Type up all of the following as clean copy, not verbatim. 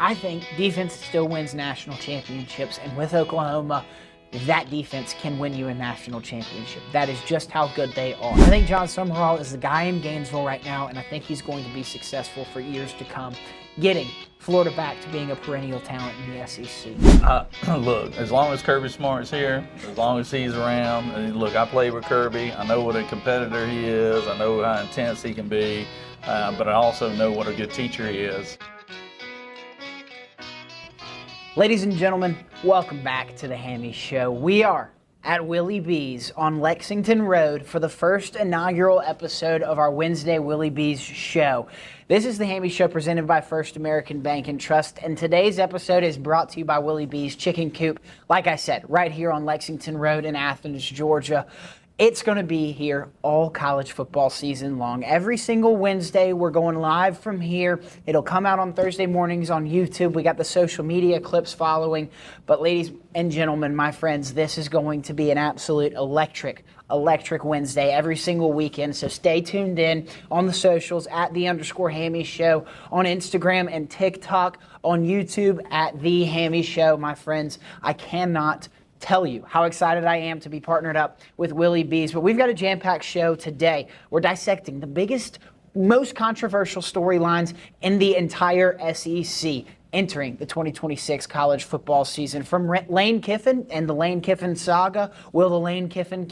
I think defense still wins national championships, and with Oklahoma, that defense can win you a national championship. That is just how good they are. I think John Summerall is the guy in Gainesville right now, and I think he's going to be successful for years to come, getting Florida back to being a perennial talent in the SEC. Look, as long as Kirby Smart's here, as long as he's around, and look, I played with Kirby. I know what a competitor he is. I know how intense he can be, but I also know what a good teacher he is. Ladies and gentlemen, welcome back to the Hammy Show. We are at Willie B's on Lexington Road for the first inaugural episode of our Wednesday Willie B's show. This is the Hammy Show presented by First American Bank and Trust, and today's episode is brought to you by Willie B's Chicken Coop, like I said, right here on Lexington Road in Athens, Georgia. It's going to be here all college football season long. Every single Wednesday, we're going live from here. It'll come out on Thursday mornings on YouTube. We got the social media clips following. But ladies and gentlemen, my friends, this is going to be an absolute electric Wednesday every single weekend. So stay tuned in on the socials at @_Hammy Show, on Instagram and TikTok, on YouTube at The Hammy Show. My friends, I cannot tell you how excited I am to be partnered up with Willie B's. But we've got a jam-packed show today. We're dissecting the biggest, most controversial storylines in the entire SEC entering the 2026 college football season. From Lane Kiffin and the Lane Kiffin saga, will the Lane Kiffin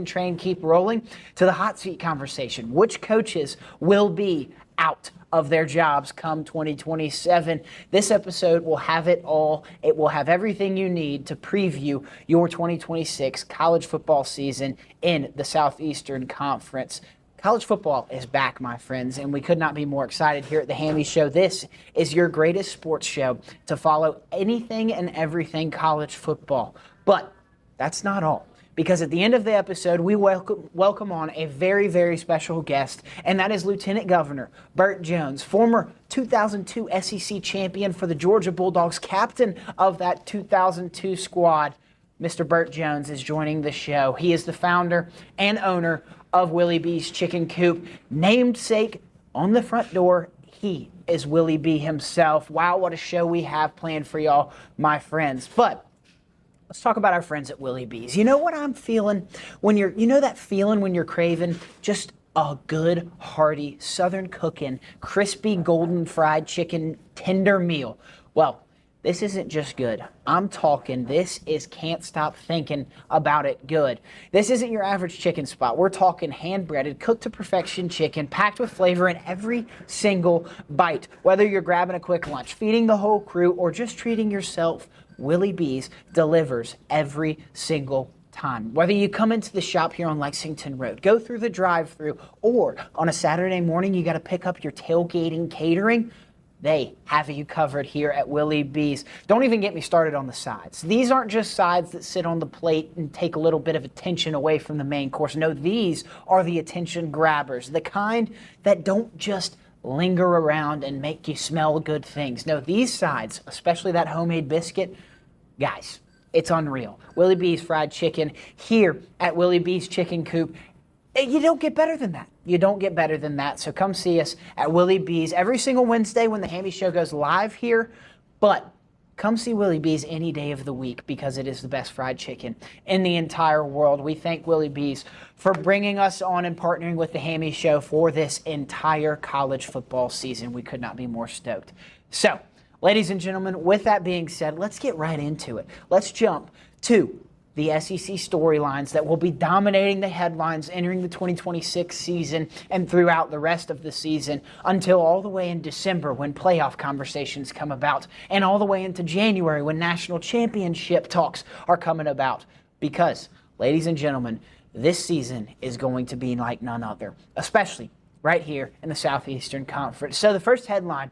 train keep rolling, to the hot seat conversation. Which coaches will be out of their jobs come 2027. This episode will have it all. It will have everything you need to preview your 2026 college football season in the Southeastern Conference. College football is back, my friends, and we could not be more excited here at the Hammy Show. This is your greatest sports show to follow anything and everything college football. But that's not all. Because at the end of the episode, we welcome on a very, very special guest, and that is Lieutenant Governor Burt Jones, former 2002 SEC champion for the Georgia Bulldogs, captain of that 2002 squad. Mr. Burt Jones is joining the show. He is the founder and owner of Willie B's Chicken Coop. Namesake on the front door, he is Willie B himself. Wow, what a show we have planned for y'all, my friends. But let's talk about our friends at Willie B's. You know what I'm feeling when that feeling when you're craving just a good, hearty, southern cooking, crispy, golden fried chicken tender meal? Well, this isn't just good. I'm talking, this is can't stop thinking about it good. This isn't your average chicken spot. We're talking hand-breaded, cooked to perfection chicken, packed with flavor in every single bite. Whether you're grabbing a quick lunch, feeding the whole crew, or just treating yourself, Willie B's delivers every single time. Whether you come into the shop here on Lexington Road, go through the drive-thru, or on a Saturday morning you got to pick up your tailgating catering, they have you covered here at Willie B's. Don't even get me started on the sides. These aren't just sides that sit on the plate and take a little bit of attention away from the main course. No, these are the attention grabbers, the kind that don't just linger around and make you smell good things. No, these sides, especially that homemade biscuit, guys, it's unreal. Willie B's fried chicken here at Willie B's Chicken Coop. You don't get better than that. You don't get better than that. So come see us at Willie B's every single Wednesday when the Hammy Show goes live here. But come see Willie B's any day of the week because it is the best fried chicken in the entire world. We thank Willie B's for bringing us on and partnering with the Hammy Show for this entire college football season. We could not be more stoked. So, ladies and gentlemen, with that being said, let's get right into it. Let's jump to the SEC storylines that will be dominating the headlines entering the 2026 season and throughout the rest of the season until all the way in December when playoff conversations come about and all the way into January when national championship talks are coming about. Because, ladies and gentlemen, this season is going to be like none other, especially right here in the Southeastern Conference. So the first headline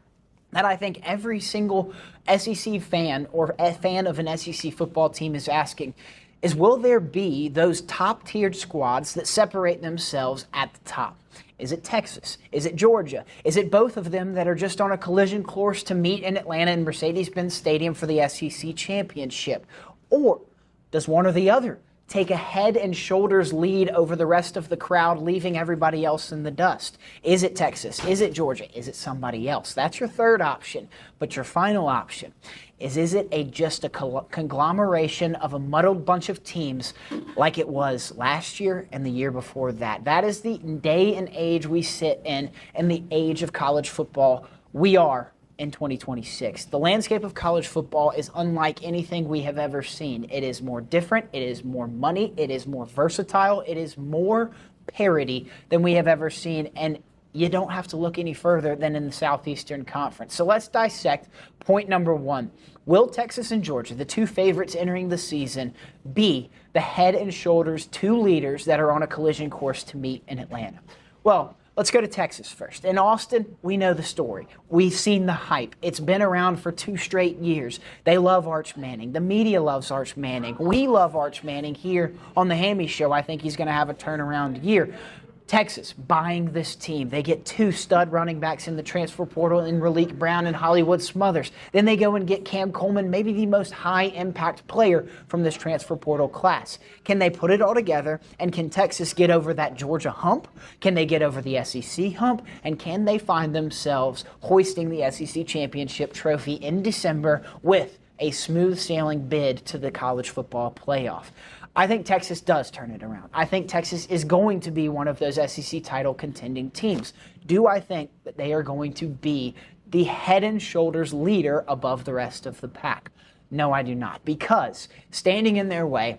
that I think every single SEC fan or a fan of an SEC football team is asking is, will there be those top-tiered squads that separate themselves at the top? Is it Texas? Is it Georgia? Is it both of them that are just on a collision course to meet in Atlanta and Mercedes-Benz Stadium for the SEC championship? Or does one or the other take a head and shoulders lead over the rest of the crowd, leaving everybody else in the dust? Is it Texas? Is it Georgia? Is it somebody else? That's your third option. But your final option is it just a conglomeration of a muddled bunch of teams like it was last year and the year before that? That is the day and age we sit in the age of college football we are in 2026. The landscape of college football is unlike anything we have ever seen. It is more different. It is more money. It is more versatile. It is more parity than we have ever seen. And you don't have to look any further than in the Southeastern Conference. So let's dissect point number one. Will Texas and Georgia, the two favorites entering the season, be the head and shoulders two leaders that are on a collision course to meet in Atlanta? Well, let's go to Texas first. In Austin, we know the story. We've seen the hype. It's been around for 2 straight years. They love Arch Manning. The media loves Arch Manning. We love Arch Manning here on the Hammy Show. I think he's going to have a turnaround year. Texas buying this team. They get 2 stud running backs in the transfer portal in Raleek Brown and Hollywood Smothers. Then they go and get Cam Coleman, maybe the most high-impact player from this transfer portal class. Can they put it all together, and can Texas get over that Georgia hump? Can they get over the SEC hump? And can they find themselves hoisting the SEC championship trophy in December with a smooth-sailing bid to the college football playoff? I think Texas does turn it around. I think Texas is going to be one of those SEC title contending teams. Do I think that they are going to be the head and shoulders leader above the rest of the pack? No, I do not. Because standing in their way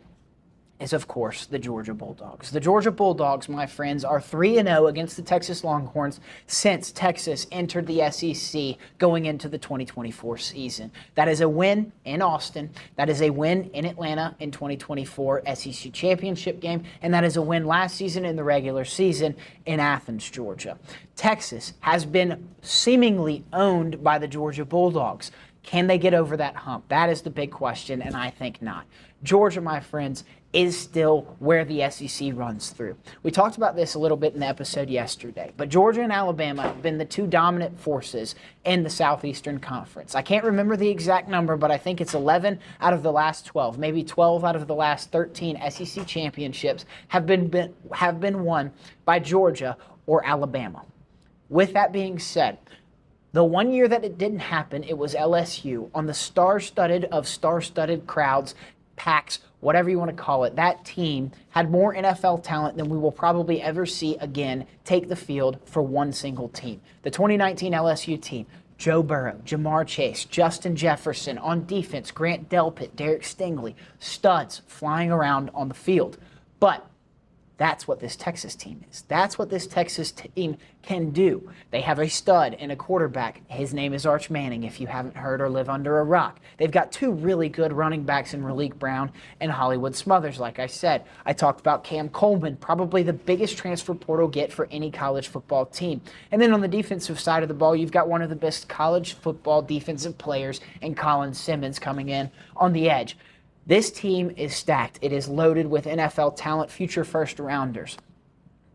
is, of course, the Georgia Bulldogs. The Georgia Bulldogs, my friends, are 3-0 against the Texas Longhorns since Texas entered the SEC going into the 2024 season. That is a win in Austin. That is a win in Atlanta in 2024 SEC championship game. And that is a win last season in the regular season in Athens, Georgia. Texas has been seemingly owned by the Georgia Bulldogs. Can they get over that hump? That is the big question, and I think not. Georgia, my friends, is still where the SEC runs through. We talked about this a little bit in the episode yesterday, but Georgia and Alabama have been the 2 dominant forces in the Southeastern Conference. I can't remember the exact number, but I think it's 11 out of the last 12, maybe 12 out of the last 13 SEC championships have been won by Georgia or Alabama. With that being said, the one year that it didn't happen, it was LSU on the star-studded crowds, packs, whatever you want to call it. That team had more NFL talent than we will probably ever see again take the field for one single team. The 2019 LSU team, Joe Burrow, Jamar Chase, Justin Jefferson on defense, Grant Delpit, Derek Stingley, studs flying around on the field. But that's what this Texas team is. That's what this Texas team can do. They have a stud and a quarterback. His name is Arch Manning, if you haven't heard or live under a rock. They've got 2 really good running backs in Raleek Brown and Hollywood Smothers, like I said. I talked about Cam Coleman, probably the biggest transfer portal get for any college football team. And then on the defensive side of the ball, you've got one of the best college football defensive players in Colin Simmons coming in on the edge. This team is stacked. It is loaded with NFL talent, future first-rounders.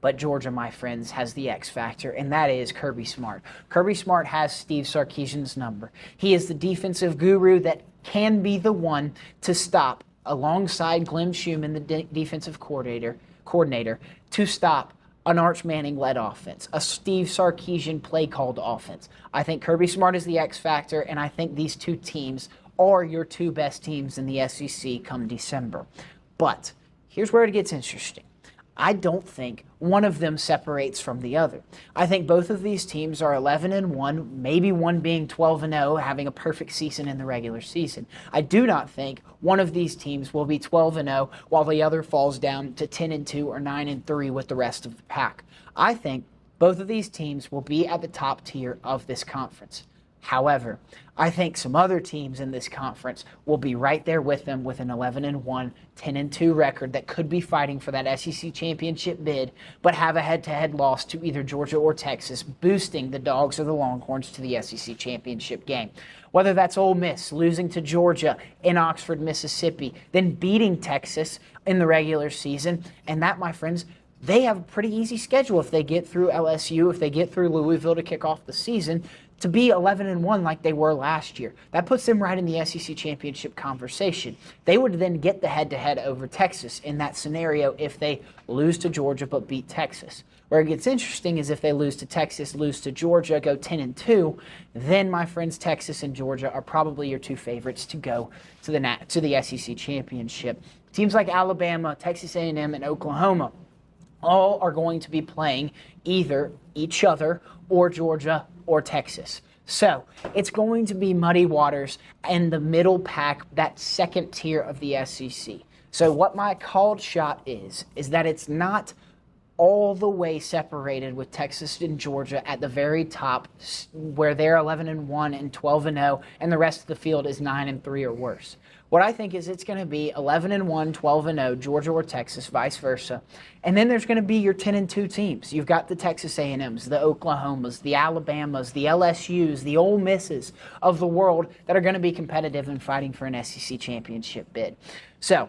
But Georgia, my friends, has the X factor, and that is Kirby Smart. Kirby Smart has Steve Sarkisian's number. He is the defensive guru that can be the one to stop, alongside Glenn Schumann, the defensive coordinator, to stop an Arch Manning-led offense, a Steve Sarkisian play-called offense. I think Kirby Smart is the X factor, and I think these 2 teams are your 2 best teams in the SEC come December. But here's where it gets interesting. I don't think one of them separates from the other. I think both of these teams are 11-1, maybe one being 12-0, having a perfect season in the regular season. I do not think one of these teams will be 12-0 while the other falls down to 10-2 or 9-3 with the rest of the pack. I think both of these teams will be at the top tier of this conference. However, I think some other teams in this conference will be right there with them with an 11-1, 10-2 record that could be fighting for that SEC championship bid, but have a head-to-head loss to either Georgia or Texas, boosting the Dogs or the Longhorns to the SEC championship game. Whether that's Ole Miss losing to Georgia in Oxford, Mississippi, then beating Texas in the regular season, and that, my friends, they have a pretty easy schedule if they get through LSU, if they get through Louisville to kick off the season. to be 11-1 like they were last year. That puts them right in the SEC championship conversation. They would then get the head-to-head over Texas in that scenario if they lose to Georgia but beat Texas. Where it gets interesting is if they lose to Texas, lose to Georgia, go 10-2, then my friends Texas and Georgia are probably your two favorites to go to the SEC championship. Teams like Alabama, Texas A&M, and Oklahoma all are going to be playing either each other or Georgia or Texas. So it's going to be muddy waters in the middle pack, that second tier of the SEC. So what my called shot is that it's not all the way separated with Texas and Georgia at the very top where they're 11-1 and 12-0 and the rest of the field is 9-3 or worse. What I think is it's going to be 11-1, 12-0, Georgia or Texas, vice versa. And then there's going to be your 10-2 teams. You've got the Texas A&Ms, the Oklahomas, the Alabamas, the LSUs, the Ole Misses of the world that are going to be competitive and fighting for an SEC championship bid. So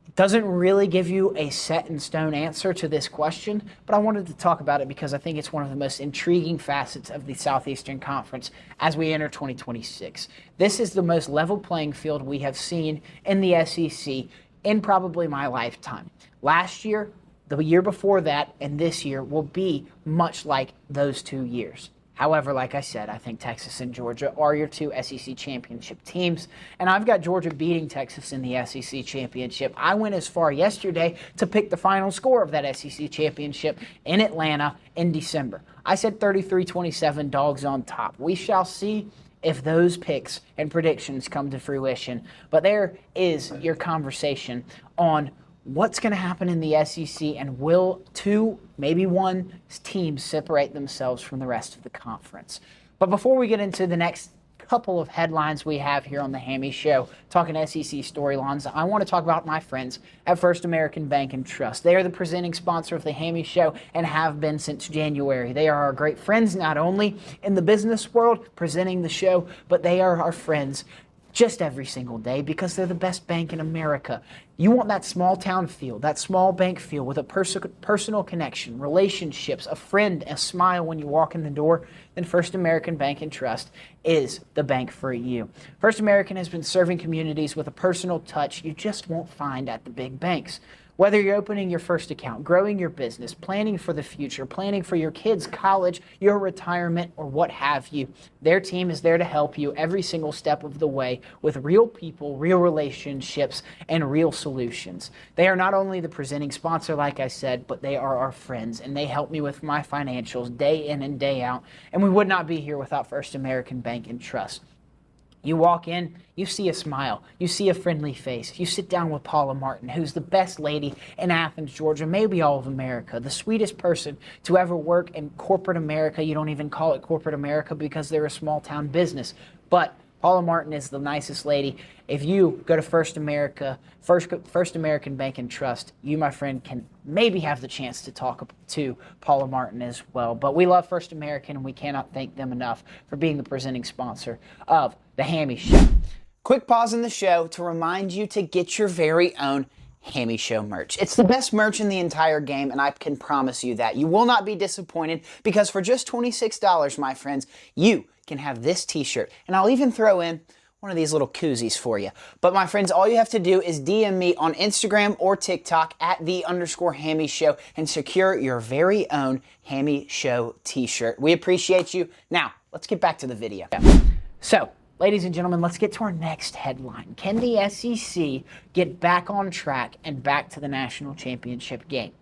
it doesn't really give you a set-in-stone answer to this question, but I wanted to talk about it because I think it's one of the most intriguing facets of the Southeastern Conference as we enter 2026. This is the most level playing field we have seen in the SEC in probably my lifetime. Last year, the year before that, and this year will be much like those 2 years. However, like I said, I think Texas and Georgia are your two SEC championship teams, and I've got Georgia beating Texas in the SEC championship. I went as far yesterday to pick the final score of that SEC championship in Atlanta in December. I said 33-27, Dogs on top. We shall see if those picks and predictions come to fruition, but there is your conversation on what's going to happen in the SEC, and will two, maybe one team separate themselves from the rest of the conference? But before we get into the next couple of headlines we have here on the Hammy Show, talking SEC storylines, I want to talk about my friends at First American Bank and Trust. They are the presenting sponsor of the Hammy Show and have been since January. They are our great friends, not only in the business world presenting the show, but they are our friends just every single day because they're the best bank in America. You want that small town feel, that small bank feel with a personal connection, relationships, a friend, a smile when you walk in the door, then First American Bank and Trust is the bank for you. First American has been serving communities with a personal touch you just won't find at the big banks. Whether you're opening your first account, growing your business, planning for the future, planning for your kids' college, your retirement, or what have you, their team is there to help you every single step of the way with real people, real relationships, and real solutions. They are not only the presenting sponsor, like I said, but they are our friends, and they help me with my financials day in and day out, and we would not be here without First American Bank and Trust. You walk in, you see a smile, you see a friendly face. You sit down with Paula Martin, who's the best lady in Athens, Georgia, maybe all of America, the sweetest person to ever work in corporate America. You don't even call it corporate America because they're a small town business. But Paula Martin is the nicest lady. If you go to First American Bank and Trust, you, my friend, can maybe have the chance to talk to Paula Martin as well. But we love First American, and we cannot thank them enough for being the presenting sponsor of the Hammy Show. Quick pause in the show to remind you to get your very own Hammy Show merch. It's the best merch in the entire game, and I can promise you that. You will not be disappointed because for just $26, my friends, you can have this t-shirt. And I'll even throw in one of these little koozies for you. But my friends, all you have to do is DM me on Instagram or TikTok at @the_Hammy Show and secure your very own Hammy Show t-shirt. We appreciate you. Now, let's get back to the video. So, ladies and gentlemen, let's get to our next headline. Can the SEC get back on track and back to the national championship game?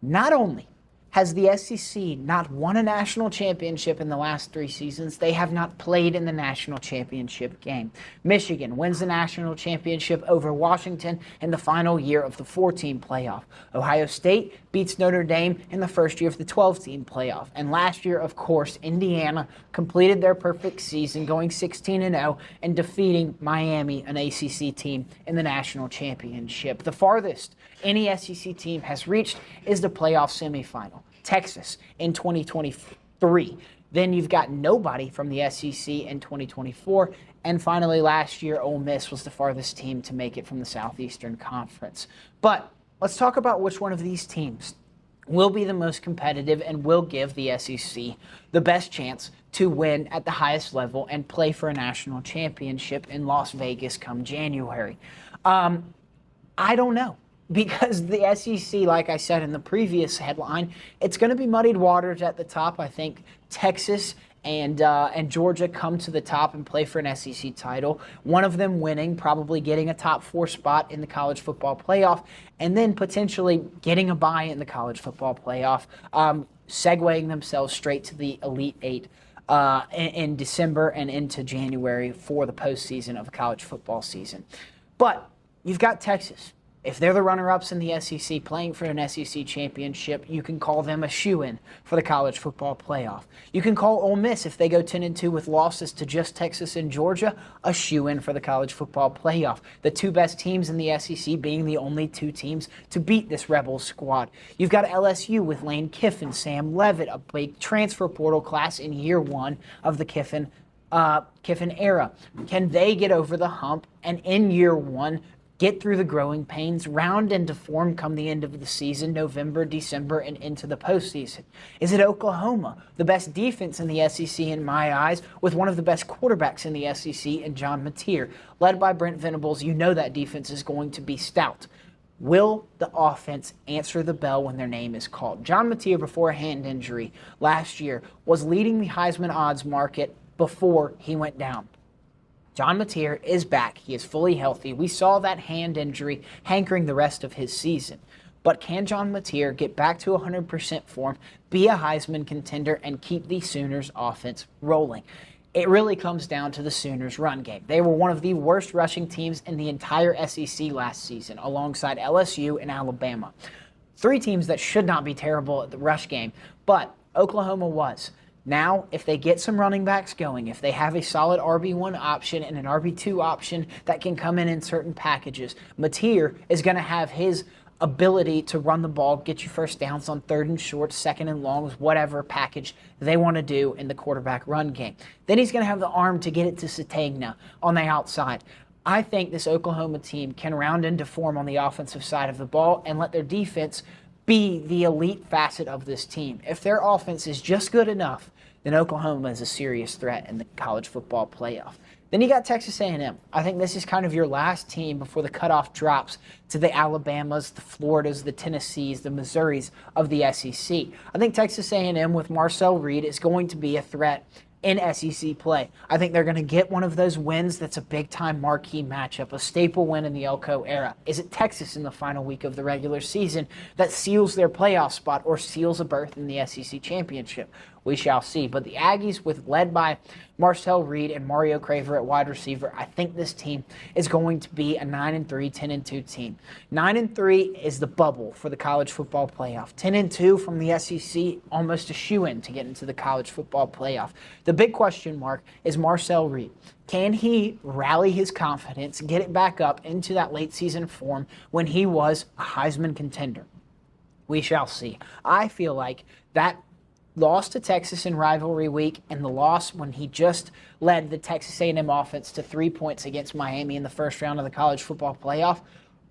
Not only has the SEC not won a national championship in the last 3 seasons, they have not played in the national championship game. Michigan wins the national championship over Washington in the final year of the 4-team playoff. Ohio State beats Notre Dame in the first year of the 12-team playoff. And last year, of course, Indiana completed their perfect season, going 16-0 and defeating Miami, an ACC team, in the national championship. The farthest any SEC team has reached is the playoff semifinal. Texas in 2023. Then you've got nobody from the SEC in 2024. And finally, last year, Ole Miss was the farthest team to make it from the Southeastern Conference. But let's talk about which one of these teams will be the most competitive and will give the SEC the best chance to win at the highest level and play for a national championship in Las Vegas come January? I don't know. Because the SEC, like I said in the previous headline, it's going to be muddied waters at the top. I think Texas and Georgia come to the top and play for an SEC title. One of them winning, probably getting a top 4 spot in the college football playoff, and then potentially getting a bye in the college football playoff, segueing themselves straight to the Elite Eight in December and into January for the postseason of the college football season. But you've got Texas. If they're the runner-ups in the SEC playing for an SEC championship, you can call them a shoo-in for the college football playoff. You can call Ole Miss, if they go 10-2 with losses to just Texas and Georgia, a shoo-in for the college football playoff. The 2 best teams in the SEC being the only 2 teams to beat this Rebels squad. You've got LSU with Lane Kiffin, Sam Leavitt, a big transfer portal class in year 1 of the Kiffin era. Can they get over the hump and in year 1 get through the growing pains, round into form come the end of the season, November, December, and into the postseason? Is it Oklahoma, the best defense in the SEC in my eyes, with one of the best quarterbacks in the SEC in John Mateer? Led by Brent Venables, you know that defense is going to be stout. Will the offense answer the bell when their name is called? John Mateer, before a hand injury last year, was leading the Heisman odds market before he went down. John Mateer is back. He is fully healthy. We saw that hand injury hankering the rest of his season. But can John Mateer get back to 100% form, be a Heisman contender, and keep the Sooners offense rolling? It really comes down to the Sooners run game. They were one of the worst rushing teams in the entire SEC last season, alongside LSU and Alabama. 3 teams that should not be terrible at the rush game, but Oklahoma was. Now, if they get some running backs going, if they have a solid RB1 option and an RB2 option that can come in certain packages, Mateer is going to have his ability to run the ball, get you first downs on 3rd and short, 2nd and longs, whatever package they want to do in the quarterback run game. Then he's going to have the arm to get it to Sategna on the outside. I think this Oklahoma team can round into form on the offensive side of the ball and let their defense be the elite facet of this team. If their offense is just good enough, then Oklahoma is a serious threat in the college football playoff. Then you got Texas A&M. I think this is kind of your last team before the cutoff drops to the Alabamas, the Floridas, the Tennessees, the Missouris of the SEC. I think Texas A&M with Marcel Reed is going to be a threat in SEC play. I think they're going to get one of those wins that's a big-time marquee matchup, a staple win in the Elko era. Is it Texas in the final week of the regular season that seals their playoff spot or seals a berth in the SEC championship? We shall see. But the Aggies, led by Marcel Reed and Mario Craver at wide receiver, I think this team is going to be a 9-3, 10-2 team. 9-3 is the bubble for the college football playoff. 10-2 from the SEC, almost a shoo-in to get into the college football playoff. The big question mark is Marcel Reed. Can he rally his confidence, get it back up into that late season form when he was a Heisman contender? We shall see. I feel like that loss to Texas in rivalry week and the loss when he just led the Texas A&M offense to 3 points against Miami in the first round of the college football playoff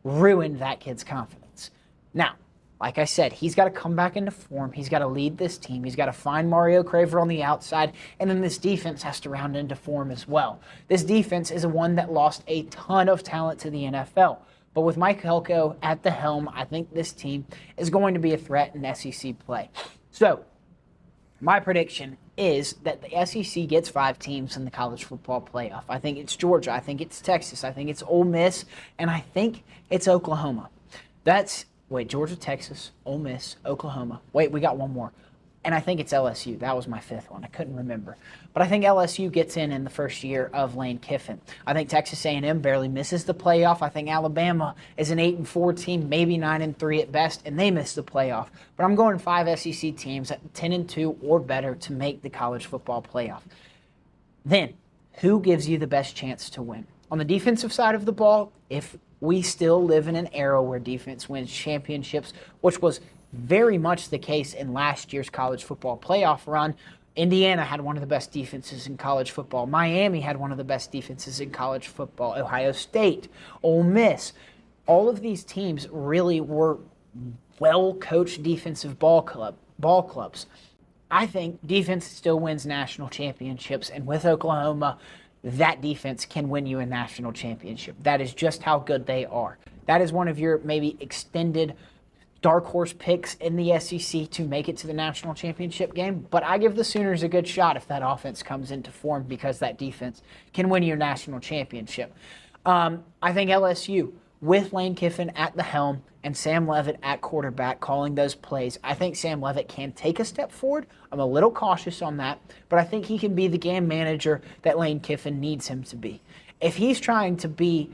ruined that kid's confidence. Now, like I said, he's got to come back into form. He's got to lead this team. He's got to find Mario Craver on the outside, and then this defense has to round into form as well. This defense is one that lost a ton of talent to the NFL. But with Mike Elko at the helm, I think this team is going to be a threat in SEC play. So, my prediction is that the SEC gets 5 teams in the college football playoff. I think it's Georgia. I think it's Texas. I think it's Ole Miss. And I think it's Oklahoma. Georgia, Texas, Ole Miss, Oklahoma. Wait, we got one more. And I think it's LSU. That was my 5th one. I couldn't remember. But I think LSU gets in the first year of Lane Kiffin. I think Texas A&M barely misses the playoff. I think Alabama is an 8-4 team, maybe 9-3 at best, and they miss the playoff. But I'm going 5 SEC teams at 10-2 or better to make the college football playoff. Then, who gives you the best chance to win? On the defensive side of the ball, if we still live in an era where defense wins championships, which was very much the case in last year's college football playoff run. Indiana had one of the best defenses in college football. Miami had one of the best defenses in college football. Ohio State, Ole Miss. All of these teams really were well-coached defensive ball clubs. I think defense still wins national championships, and with Oklahoma, that defense can win you a national championship. That is just how good they are. That is one of your maybe extended dark horse picks in the SEC to make it to the national championship game, but I give the Sooners a good shot if that offense comes into form because that defense can win you a national championship. I think LSU, with Lane Kiffin at the helm and Sam Leavitt at quarterback calling those plays, I think Sam Leavitt can take a step forward. I'm a little cautious on that, but I think he can be the game manager that Lane Kiffin needs him to be. If he's trying to be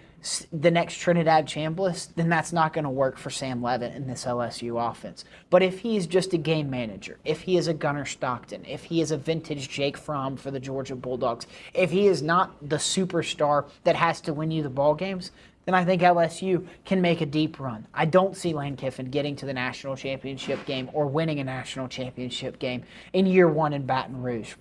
the next Trinidad Chambliss, then that's not going to work for Sam Leavitt in this LSU offense. But if he is just a game manager, if he is a Gunnar Stockton, if he is a vintage Jake Fromm for the Georgia Bulldogs, if he is not the superstar that has to win you the ball games, then I think LSU can make a deep run. I don't see Lane Kiffin getting to the national championship game or winning a national championship game in year one in Baton Rouge.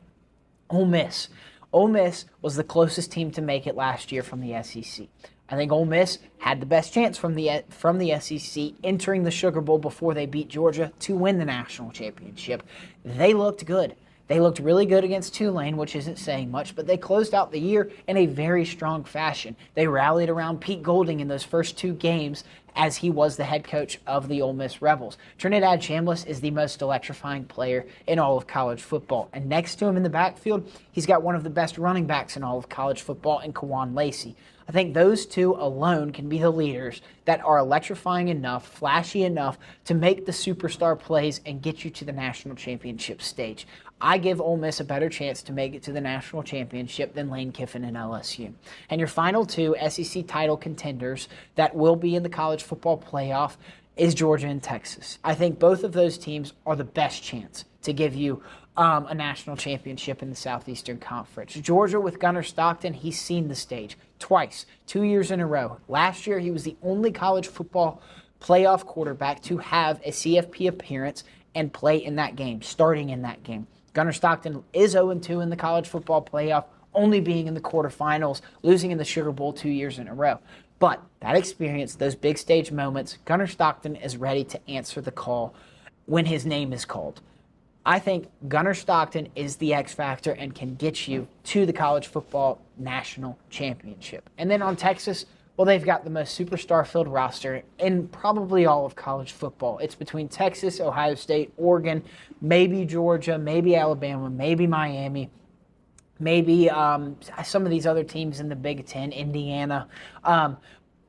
Ole Miss. Ole Miss was the closest team to make it last year from the SEC. I think Ole Miss had the best chance from the SEC entering the Sugar Bowl before they beat Georgia to win the national championship. They looked good. They looked really good against Tulane, which isn't saying much, but they closed out the year in a very strong fashion. They rallied around Pete Golding in those first two games as he was the head coach of the Ole Miss Rebels. Trinidad Chambliss is the most electrifying player in all of college football. And next to him in the backfield, he's got one of the best running backs in all of college football in Kawan Lacey. I think those two alone can be the leaders that are electrifying enough, flashy enough to make the superstar plays and get you to the national championship stage. I give Ole Miss a better chance to make it to the national championship than Lane Kiffin and LSU. And your final two SEC title contenders that will be in the college football playoff is Georgia and Texas. I think both of those teams are the best chance to give you a national championship in the Southeastern Conference. Georgia with Gunnar Stockton, he's seen the stage twice, 2 years in a row. Last year, he was the only college football playoff quarterback to have a CFP appearance and play in that game, starting in that game. Gunnar Stockton is 0-2 in the college football playoff, only being in the quarterfinals, losing in the Sugar Bowl 2 years in a row. But that experience, those big stage moments, Gunnar Stockton is ready to answer the call when his name is called. I think Gunnar Stockton is the X factor and can get you to the college football national championship. And then on Texas, well, they've got the most superstar-filled roster in probably all of college football. It's between Texas, Ohio State, Oregon, maybe Georgia, maybe Alabama, maybe Miami, maybe some of these other teams in the Big Ten, Indiana,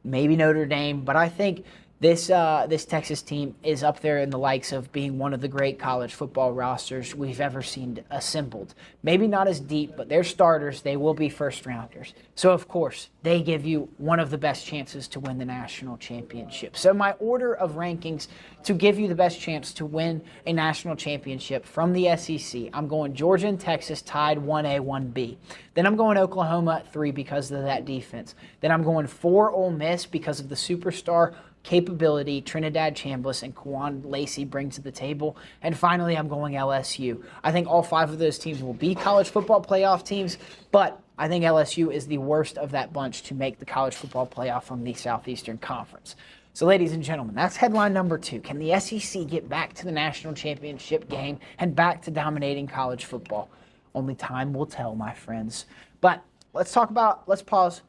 maybe Notre Dame. But I think this Texas team is up there in the likes of being one of the great college football rosters we've ever seen assembled. Maybe not as deep, but they're starters. They will be first-rounders. So, of course, they give you one of the best chances to win the national championship. So my order of rankings to give you the best chance to win a national championship from the SEC, I'm going Georgia and Texas tied 1A, 1B. Then I'm going Oklahoma at 3 because of that defense. Then I'm going 4 Ole Miss because of the superstar capability Trinidad Chambliss and Kawan Lacey bring to the table. And finally, I'm going LSU. I think all 5 of those teams will be college football playoff teams, but I think LSU is the worst of that bunch to make the college football playoff from the Southeastern Conference. So, ladies and gentlemen, that's headline number 2. Can the SEC get back to the national championship game and back to dominating college football? Only time will tell, my friends. But let's pause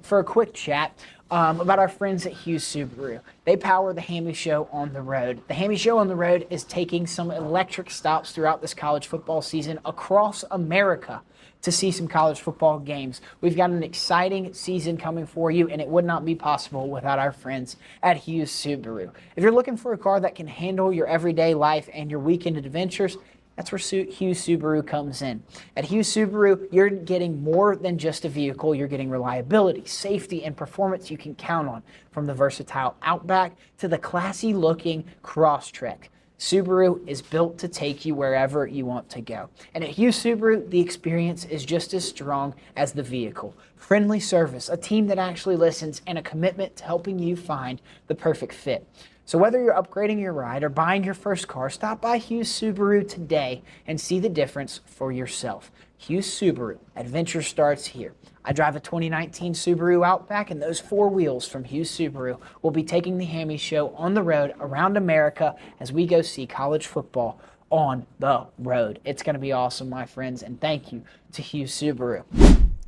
for a quick chat about our friends at Hughes Subaru. They power the Hammy Show on the road. The Hammy Show on the road is taking some electric stops throughout this college football season across America to see some college football games. We've got an exciting season coming for you, and it would not be possible without our friends at Hughes Subaru. If you're looking for a car that can handle your everyday life and your weekend adventures, that's where Hughes Subaru comes in. At Hughes Subaru, you're getting more than just a vehicle. You're getting reliability, safety, and performance you can count on, from the versatile Outback to the classy-looking Crosstrek. Subaru is built to take you wherever you want to go. And at Hughes Subaru, the experience is just as strong as the vehicle. Friendly service, a team that actually listens, and a commitment to helping you find the perfect fit. So whether you're upgrading your ride or buying your first car, stop by Hughes Subaru today and see the difference for yourself. Hughes Subaru, adventure starts here. I drive a 2019 Subaru Outback, and those 4 wheels from Hughes Subaru will be taking the Hammy Show on the road around America as we go see college football on the road. It's going to be awesome, my friends, and thank you to Hughes Subaru.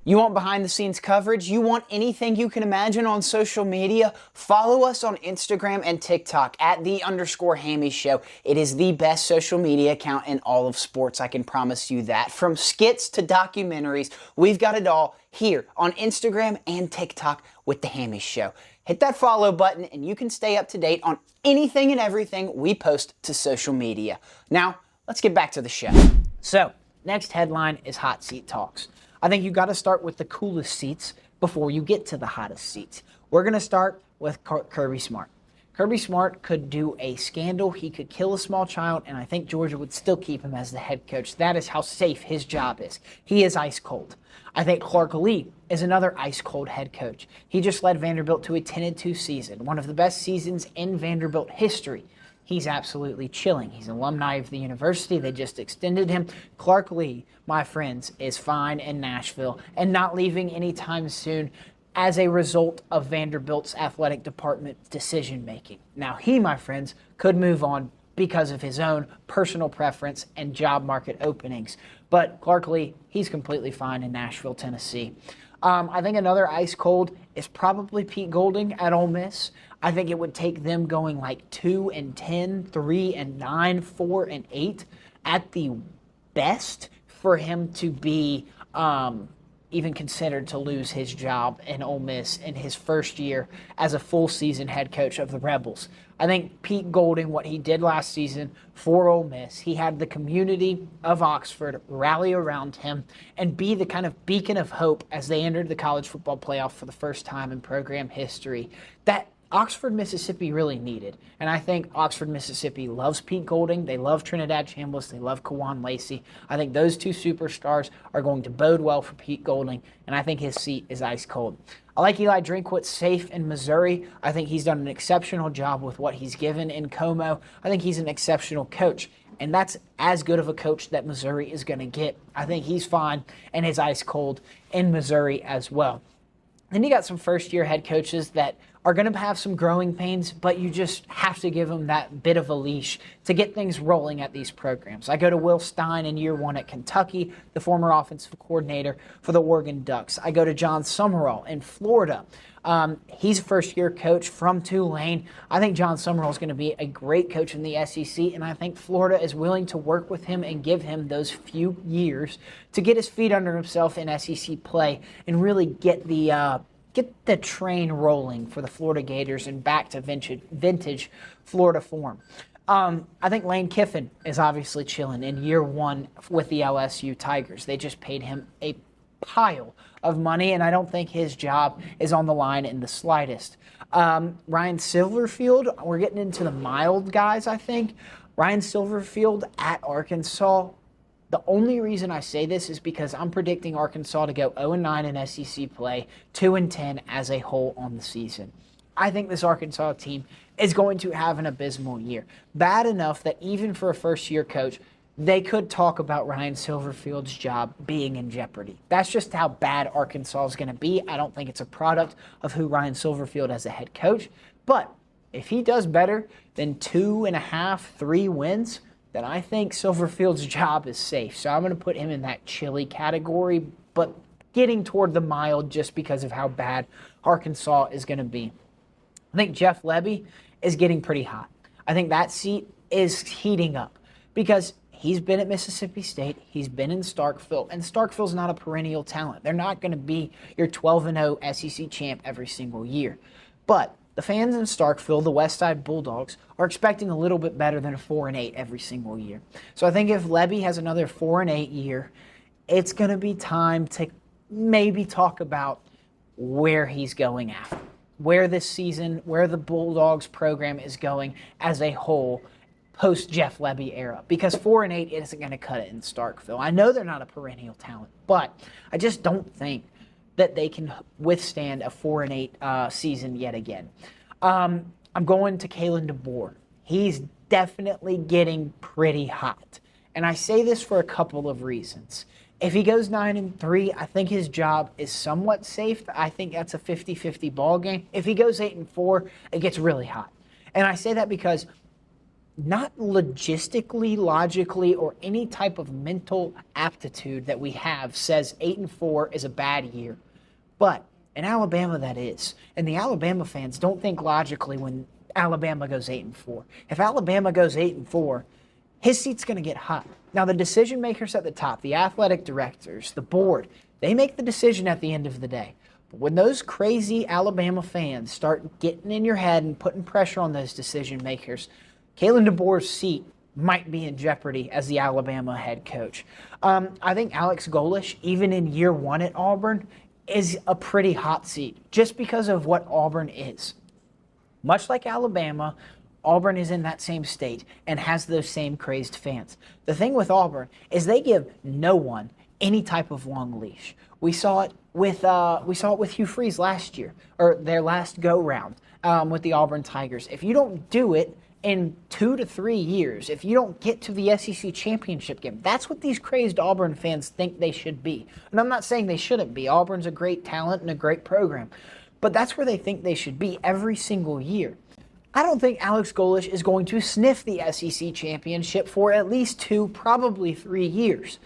You want behind-the-scenes coverage? You want anything you can imagine on social media? Follow us on Instagram and TikTok at @the_Hammy Show. It is the best social media account in all of sports, I can promise you that. From skits to documentaries, we've got it all here on Instagram and TikTok with The Hammy Show. Hit that follow button and you can stay up to date on anything and everything we post to social media. Now, let's get back to the show. So, next headline is Hot Seat Talks. I think you got to start with the coolest seats before you get to the hottest seats. We're going to start with Kirby Smart. Kirby Smart could do a scandal. He could kill a small child, and I think Georgia would still keep him as the head coach. That is how safe his job is. He is ice cold. I think Clark Lee is another ice cold head coach. He just led Vanderbilt to a 10-2 season, one of the best seasons in Vanderbilt history. He's absolutely chilling. He's an alumni of the university. They just extended him. Clark Lee, my friends, is fine in Nashville and not leaving anytime soon as a result of Vanderbilt's athletic department decision-making. Now, he, my friends, could move on because of his own personal preference and job market openings. But Clark Lee, he's completely fine in Nashville, Tennessee. I think another ice cold is probably Pete Golding at Ole Miss. I think it would take them going like 2-10, 3-9, 4-8 at the best for him to be even considered to lose his job in Ole Miss in his first year as a full season head coach of the Rebels. I think Pete Golding, what he did last season for Ole Miss, he had the community of Oxford rally around him and be the kind of beacon of hope as they entered the college football playoff for the first time in program history that Oxford, Mississippi really needed. And I think Oxford, Mississippi loves Pete Golding. They love Trinidad Chambliss. They love Kawan Lacey. I think those two superstars are going to bode well for Pete Golding, and I think his seat is ice cold. I like Eli Drinkwitz safe in Missouri. I think he's done an exceptional job with what he's given in Como. I think he's an exceptional coach, and that's as good of a coach that Missouri is going to get. I think he's fine and is ice cold in Missouri as well. Then you got some first-year head coaches that are going to have some growing pains, but you just have to give them that bit of a leash to get things rolling at these programs. I go to Will Stein in year one at Kentucky, the former offensive coordinator for the Oregon Ducks. I go to John Summerall in Florida. He's a first-year coach from Tulane. I think John Summerall is going to be a great coach in the SEC, and I think Florida is willing to work with him and give him those few years to get his feet under himself in SEC play and really get the train rolling for the Florida Gators and back to vintage Florida form. I think Lane Kiffin is obviously chilling in year one with the LSU Tigers. They just paid him a pile of money, and I don't think his job is on the line in the slightest. Ryan Silverfield, we're getting into the mild guys, I think. Ryan Silverfield at Arkansas. The only reason I say this is because I'm predicting Arkansas to go 0-9 in SEC play, 2-10 as a whole on the season. I think this Arkansas team is going to have an abysmal year. Bad enough that even for a first-year coach, they could talk about Ryan Silverfield's job being in jeopardy. That's just how bad Arkansas is going to be. I don't think it's a product of who Ryan Silverfield as a head coach. But if he does better than 2.5, 3 wins, then I think Silverfield's job is safe. So I'm going to put him in that chilly category, but getting toward the mild just because of how bad Arkansas is going to be. I think Jeff Lebby is getting pretty hot. I think that seat is heating up because he's been at Mississippi State, he's been in Starkville, and Starkville's not a perennial talent. They're not going to be your 12-0 SEC champ every single year. But the fans in Starkville, the Westside Bulldogs, are expecting a little bit better than a 4-8 every single year. So I think if Lebby has another 4-8 year, it's going to be time to maybe talk about where he's going after, where this season, where the Bulldogs program is going as a whole post-Jeff Lebby era. Because 4-8 isn't going to cut it in Starkville. I know they're not a perennial talent, but I just don't think that they can withstand a 4-8 season yet again. I'm going to Kalen DeBoer. He's definitely getting pretty hot. And I say this for a couple of reasons. If he goes 9-3, I think his job is somewhat safe. I think that's a 50-50 ball game. If he goes 8-4, it gets really hot. And I say that because not logistically, logically, or any type of mental aptitude that we have says 8-4 is a bad year. But in Alabama, that is. And the Alabama fans don't think logically when Alabama goes 8-4. If Alabama goes 8-4, his seat's going to get hot. Now, the decision makers at the top, the athletic directors, the board, they make the decision at the end of the day. But when those crazy Alabama fans start getting in your head and putting pressure on those decision makers, Kalen DeBoer's seat might be in jeopardy as the Alabama head coach. I think Alex Golesh, even in year one at Auburn, is a pretty hot seat just because of what Auburn is. Much like Alabama, Auburn is in that same state and has those same crazed fans. The thing with Auburn is they give no one any type of long leash. We saw it with Hugh Freeze last year, or their last go round with the Auburn Tigers. If you don't do it in 2 to 3 years, if you don't get to the SEC championship game, that's what these crazed Auburn fans think they should be. And I'm not saying they shouldn't be. Auburn's a great talent and a great program. But that's where they think they should be every single year. I don't think Alex Golesh is going to sniff the SEC championship for at least 2, probably 3 years.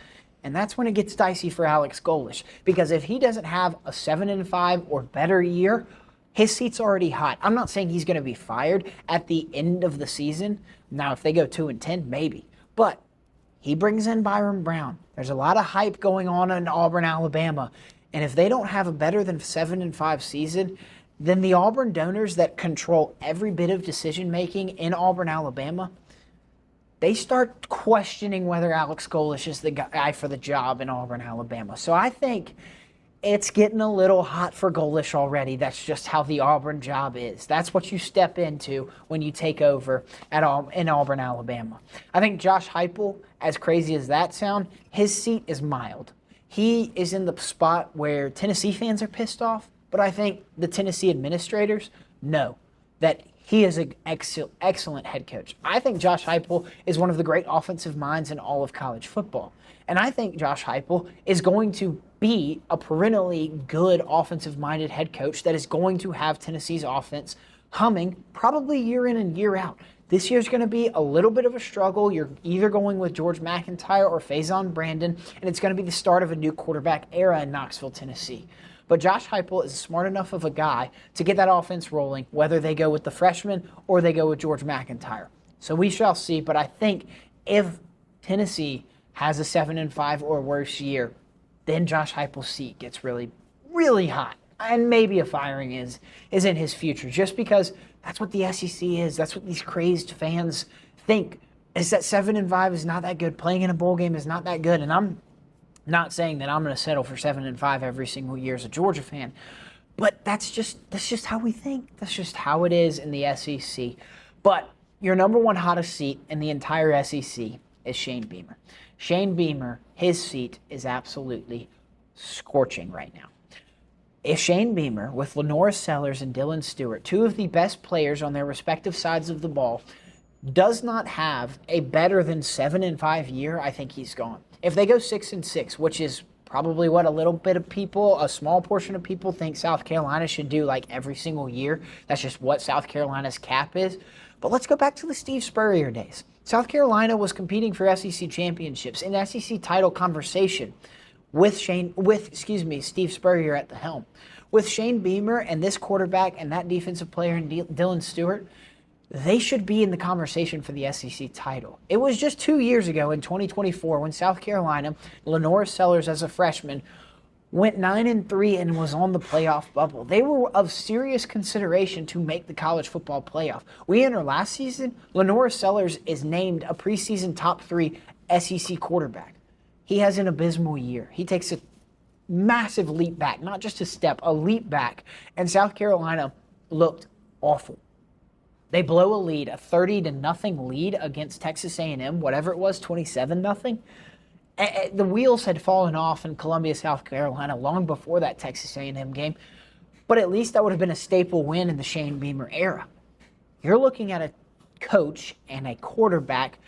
And that's when it gets dicey for Alex Golesh. Because if he doesn't have a 7-5 or better year, his seat's already hot. I'm not saying he's going to be fired at the end of the season. Now, if they go 2-10, maybe. But he brings in Byron Brown. There's a lot of hype going on in Auburn, Alabama. And if they don't have a better than 7-5 season, then the Auburn donors that control every bit of decision-making in Auburn, Alabama, they start questioning whether Alex Golesh is the guy for the job in Auburn, Alabama. So I think it's getting a little hot for Golesh already. That's just how the Auburn job is. That's what you step into when you take over in Auburn, Alabama. I think Josh Heupel, as crazy as that sounds, his seat is mild. He is in the spot where Tennessee fans are pissed off, but I think the Tennessee administrators know that he is an excellent head coach. I think Josh Heupel is one of the great offensive minds in all of college football. And I think Josh Heupel is going to be a perennially good offensive-minded head coach that is going to have Tennessee's offense humming probably year in and year out. This year's going to be a little bit of a struggle. You're either going with George McIntyre or Faison Brandon, and it's going to be the start of a new quarterback era in Knoxville, Tennessee. But Josh Heupel is smart enough of a guy to get that offense rolling, whether they go with the freshman or they go with George McIntyre. So we shall see, but I think if Tennessee has a 7-5 or worse year, then Josh Heupel's seat gets really, really hot. And maybe a firing is in his future, just because that's what the SEC is. That's what these crazed fans think, is that 7-5 is not that good. Playing in a bowl game is not that good. And I'm not saying that I'm going to settle for 7-5 every single year as a Georgia fan, but that's just how we think. That's just how it is in the SEC. But your number one hottest seat in the entire SEC is Shane Beamer. Shane Beamer, his seat is absolutely scorching right now. If Shane Beamer, with Lenoris Sellers and Dylan Stewart, two of the best players on their respective sides of the ball, does not have a better than 7-5 year, I think he's gone. If they go 6-6, which is probably what a little bit of people, a small portion of people think South Carolina should do like every single year. That's just what South Carolina's cap is. But let's go back to the Steve Spurrier days. South Carolina was competing for SEC championships in SEC title conversation with Steve Spurrier at the helm. With Shane Beamer and this quarterback and that defensive player and Dylan Stewart, they should be in the conversation for the SEC title. It was just 2 years ago in 2024 when South Carolina, Lenoris Sellers as a freshman, went 9-3 and was on the playoff bubble. They were of serious consideration to make the college football playoff. We enter last season, Lenoris Sellers is named a preseason top 3 SEC quarterback. He has an abysmal year. He takes a massive leap back, not just a step, a leap back, and South Carolina looked awful. They blow a lead, a 30-0 lead against Texas A&M, whatever it was, 27-0. The wheels had fallen off in Columbia, South Carolina long before that Texas A&M game, but at least that would have been a staple win in the Shane Beamer era. You're looking at a coach and a quarterback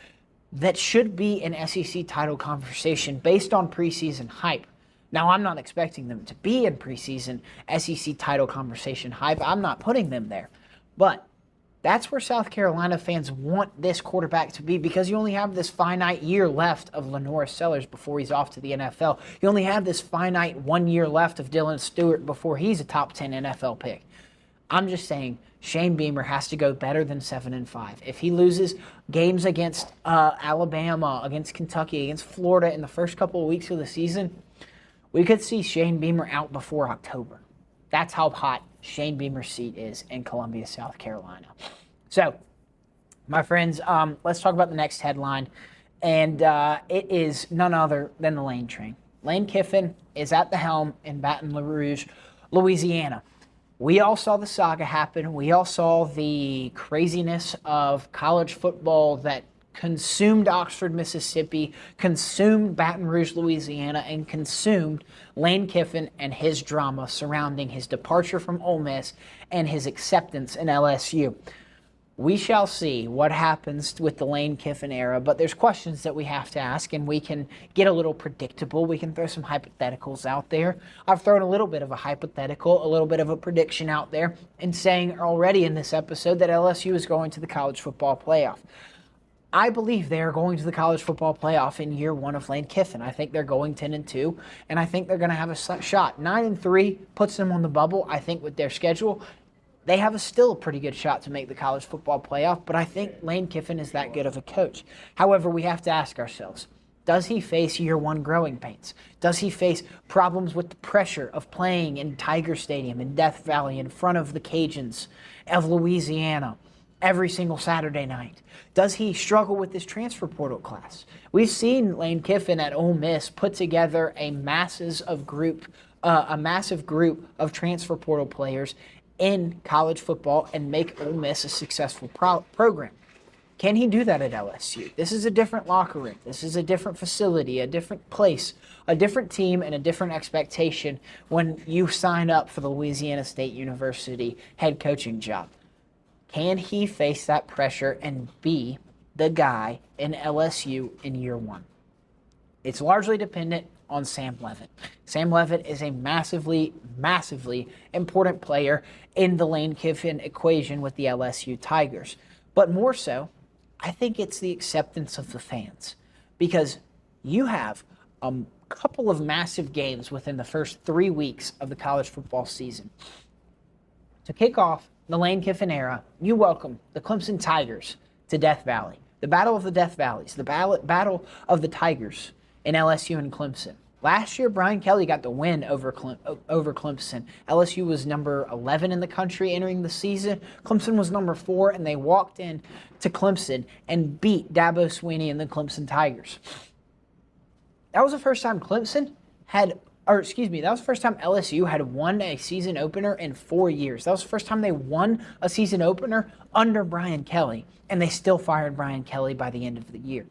that should be an SEC title conversation based on preseason hype. Now, I'm not expecting them to be in preseason SEC title conversation hype. I'm not putting them there. But That's where South Carolina fans want this quarterback to be, because you only have this finite year left of Lenora Sellers before he's off to the NFL. You only have this finite 1 year left of Dylan Stewart before he's a top 10 NFL pick. I'm just saying Shane Beamer has to go better than 7-5. If he loses games against Alabama, against Kentucky, against Florida in the first couple of weeks of the season, we could see Shane Beamer out before October. That's how hot Shane Beamer's seat is in Columbia, South Carolina. So, my friends, let's talk about the next headline, and it is none other than the Lane train. Lane Kiffin is at the helm in Baton Rouge, Louisiana. We all saw the saga happen. We all saw the craziness of college football that consumed Oxford, Mississippi, consumed Baton Rouge, Louisiana, and consumed Lane Kiffin and his drama surrounding his departure from Ole Miss and his acceptance in LSU. We shall see what happens with the Lane Kiffin era, but there's questions that we have to ask, and we can get a little predictable. We can throw some hypotheticals out there. I've thrown a little bit of a hypothetical, a little bit of a prediction out there, and saying already in this episode that LSU is going to the college football playoff. I believe they are going to the college football playoff in year one of Lane Kiffin. I think they're going 10-2, and I think they're going to have a shot. 9-3 puts them on the bubble. I think with their schedule, they have still a pretty good shot to make the college football playoff, but I think Lane Kiffin is that good of a coach. However, we have to ask ourselves, does he face year one growing pains? Does he face problems with the pressure of playing in Tiger Stadium in Death Valley in front of the Cajuns of Louisiana every single Saturday night? Does he struggle with this transfer portal class? We've seen Lane Kiffin at Ole Miss put together a massive group of transfer portal players in college football and make Ole Miss a successful program. Can he do that at LSU? This is a different locker room. This is a different facility, a different place, a different team, and a different expectation when you sign up for the Louisiana State University head coaching job. Can he face that pressure and be the guy in LSU in year one? It's largely dependent on Sam Leavitt. Sam Leavitt is a massively, massively important player in the Lane Kiffin equation with the LSU Tigers. But more so, I think it's the acceptance of the fans. Because you have a couple of massive games within the first 3 weeks of the college football season. To kick off the Lane Kiffin era, you welcome the Clemson Tigers to Death Valley. The Battle of the Death Valleys, the battle of the Tigers in LSU and Clemson. Last year, Brian Kelly got the win over Clemson. LSU was number 11 in the country entering the season. Clemson was number 4, and they walked in to Clemson and beat Dabo Swinney and the Clemson Tigers. That was the first time that was the first time LSU had won a season opener in 4 years. That was the first time they won a season opener under Brian Kelly, and they still fired Brian Kelly by the end of the year.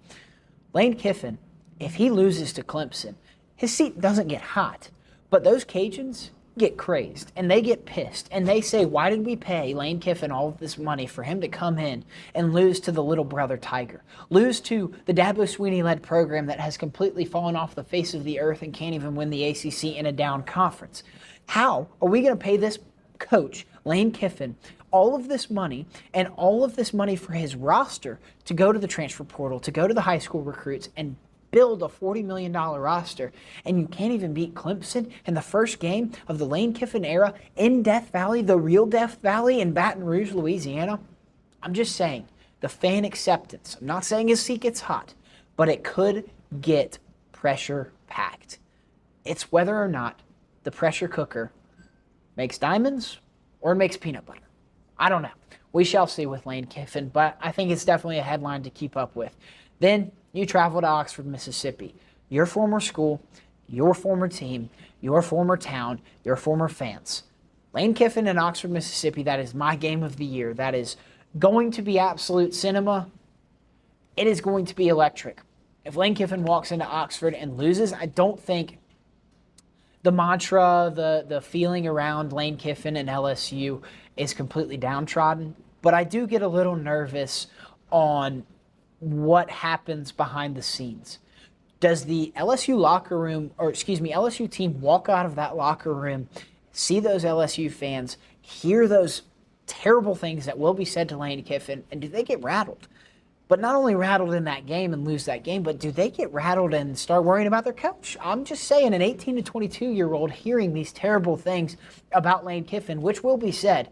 Lane Kiffin, if he loses to Clemson, his seat doesn't get hot, but those Cajuns get crazed, and they get pissed, and they say, why did we pay Lane Kiffin all of this money for him to come in and lose to the little brother Tiger, lose to the Dabo Swinney-led program that has completely fallen off the face of the earth and can't even win the ACC in a down conference? How are we going to pay this coach, Lane Kiffin, all of this money and all of this money for his roster to go to the transfer portal, to go to the high school recruits and build a $40 million roster, and you can't even beat Clemson in the first game of the Lane Kiffin era in Death Valley, the real Death Valley in Baton Rouge, Louisiana? I'm just saying, the fan acceptance. I'm not saying his seat gets hot, but it could get pressure packed. It's whether or not the pressure cooker makes diamonds or makes peanut butter. I don't know. We shall see with Lane Kiffin, but I think it's definitely a headline to keep up with. Then you travel to Oxford, Mississippi. Your former school, your former team, your former town, your former fans. Lane Kiffin in Oxford, Mississippi, that is my game of the year. That is going to be absolute cinema. It is going to be electric. If Lane Kiffin walks into Oxford and loses, I don't think the mantra, the feeling around Lane Kiffin and LSU is completely downtrodden. But I do get a little nervous on what happens behind the scenes. Does the LSU team walk out of that locker room, see those LSU fans, hear those terrible things that will be said to Lane Kiffin, and do they get rattled? But not only rattled in that game and lose that game, but do they get rattled and start worrying about their coach? I'm just saying, an 18 to 22-year-old hearing these terrible things about Lane Kiffin, which will be said,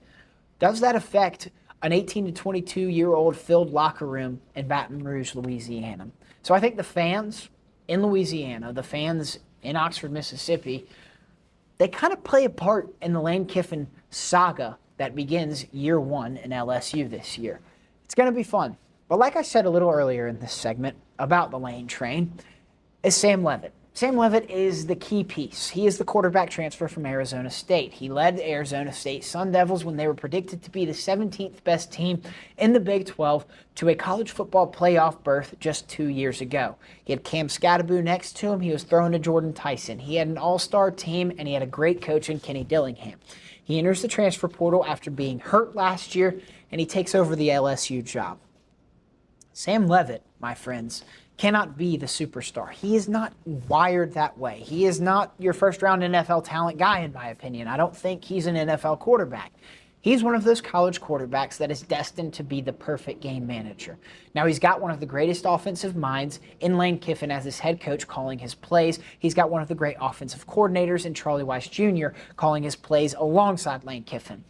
does that affect an 18 to 22-year-old filled locker room in Baton Rouge, Louisiana? So I think the fans in Louisiana, the fans in Oxford, Mississippi, they kind of play a part in the Lane Kiffin saga that begins year one in LSU this year. It's going to be fun. But like I said a little earlier in this segment about the Lane train, is Sam Leavitt. Sam Leavitt is the key piece. He is the quarterback transfer from Arizona State. He led the Arizona State Sun Devils when they were predicted to be the 17th best team in the Big 12 to a college football playoff berth just 2 years ago. He had Cam Scattaboo next to him. He was throwing to Jordan Tyson. He had an all-star team, and he had a great coach in Kenny Dillingham. He enters the transfer portal after being hurt last year, and he takes over the LSU job. Sam Leavitt, my friends, cannot be the superstar. He is not wired that way. He is not your first-round NFL talent guy, in my opinion. I don't think he's an NFL quarterback. He's one of those college quarterbacks that is destined to be the perfect game manager. Now, he's got one of the greatest offensive minds in Lane Kiffin as his head coach calling his plays. He's got one of the great offensive coordinators in Charlie Weiss Jr. calling his plays alongside Lane Kiffin.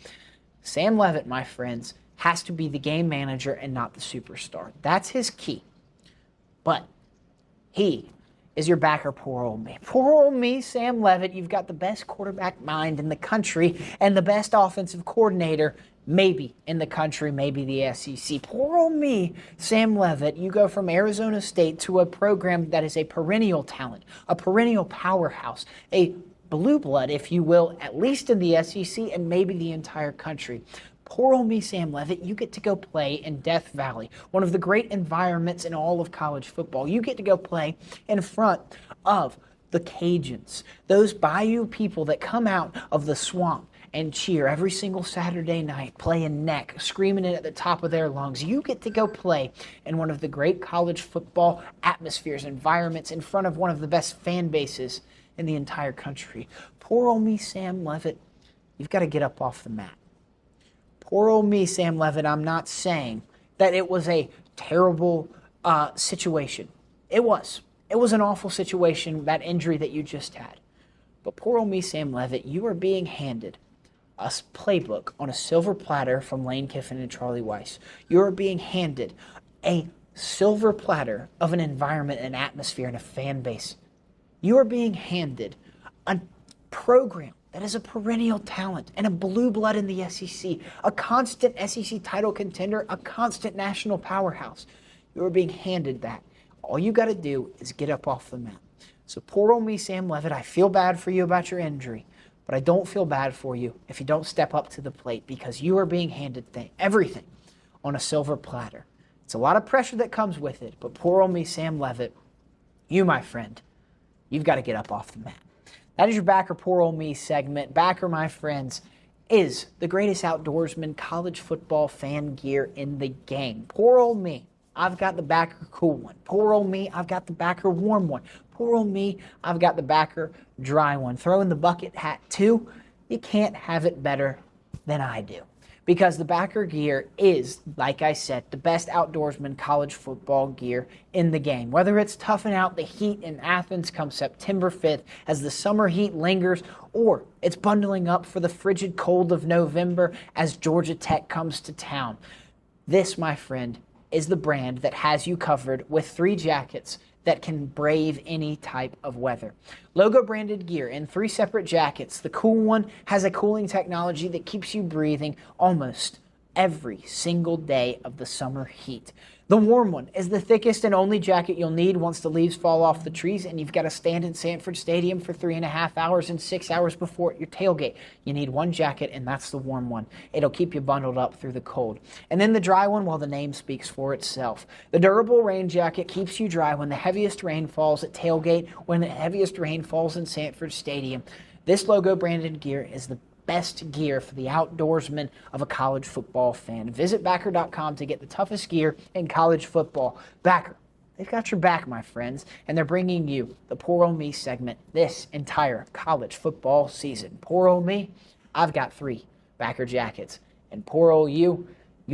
Sam Leavitt, my friends, has to be the game manager and not the superstar. That's his key. But he is your backer, poor old me. Poor old me, Sam Leavitt. You've got the best quarterback mind in the country and the best offensive coordinator maybe in the country, maybe the SEC. Poor old me, Sam Leavitt. You go from Arizona State to a program that is a perennial talent, a perennial powerhouse, a blue blood, if you will, at least in the SEC and maybe the entire country. Poor old me, Sam Leavitt, you get to go play in Death Valley, one of the great environments in all of college football. You get to go play in front of the Cajuns, those Bayou people that come out of the swamp and cheer every single Saturday night, playing neck, screaming it at the top of their lungs. You get to go play in one of the great college football atmospheres, environments, in front of one of the best fan bases in the entire country. Poor old me, Sam Leavitt, you've got to get up off the mat. Poor old me, Sam Leavitt, I'm not saying that it was a terrible situation. It was. It was an awful situation, that injury that you just had. But poor old me, Sam Leavitt, you are being handed a playbook on a silver platter from Lane Kiffin and Charlie Weiss. You are being handed a silver platter of an environment, an atmosphere, and a fan base. You are being handed a program that is a perennial talent and a blue blood in the SEC, a constant SEC title contender, a constant national powerhouse. You are being handed that. All you got to do is get up off the mat. So poor old me, Sam Leavitt, I feel bad for you about your injury, but I don't feel bad for you if you don't step up to the plate, because you are being handed everything on a silver platter. It's a lot of pressure that comes with it, but poor old me, Sam Leavitt, you, my friend, you've got to get up off the mat. That is your Backer Poor Old Me segment. Backer, my friends, is the greatest outdoorsman college football fan gear in the game. Poor old me, I've got the Backer cool one. Poor old me, I've got the Backer warm one. Poor old me, I've got the Backer dry one. Throw in the bucket hat too. You can't have it better than I do. Because the Backer gear is, like I said, the best outdoorsman college football gear in the game. Whether it's toughing out the heat in Athens come September 5th as the summer heat lingers, or it's bundling up for the frigid cold of November as Georgia Tech comes to town. This, my friend, is the brand that has you covered with 3 jackets that can brave any type of weather. Logo branded gear in 3 separate jackets. The cool one has a cooling technology that keeps you breathing almost every single day of the summer heat. The warm one is the thickest and only jacket you'll need once the leaves fall off the trees and you've got to stand in Sanford Stadium for 3.5 hours and 6 hours before your tailgate. You need one jacket, and that's the warm one. It'll keep you bundled up through the cold. And then the dry one, well, the name speaks for itself. The durable rain jacket keeps you dry when the heaviest rain falls at tailgate, when the heaviest rain falls in Sanford Stadium. This logo branded gear is the best gear for the outdoorsman of a college football fan. Visit Backer.com to get the toughest gear in college football. Backer, they've got your back, my friends, and they're bringing you the Poor Old Me segment this entire college football season. Poor old me, I've got 3 Backer jackets And poor old you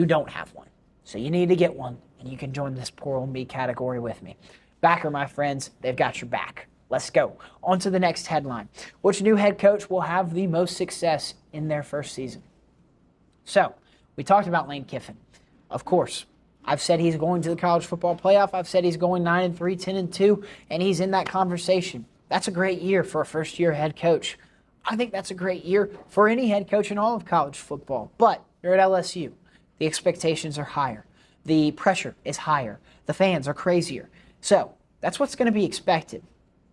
don't have one. So you need to get one, and you can join this poor old me category with me. Backer, my friends, they've got your back. Let's go. On to the next headline. Which new head coach will have the most success in their first season? So, we talked about Lane Kiffin. Of course, I've said he's going to the college football playoff. I've said he's going 9-3, 10-2, and he's in that conversation. That's a great year for a first-year head coach. I think that's a great year for any head coach in all of college football. But you're at LSU. The expectations are higher. The pressure is higher. The fans are crazier. So that's what's going to be expected.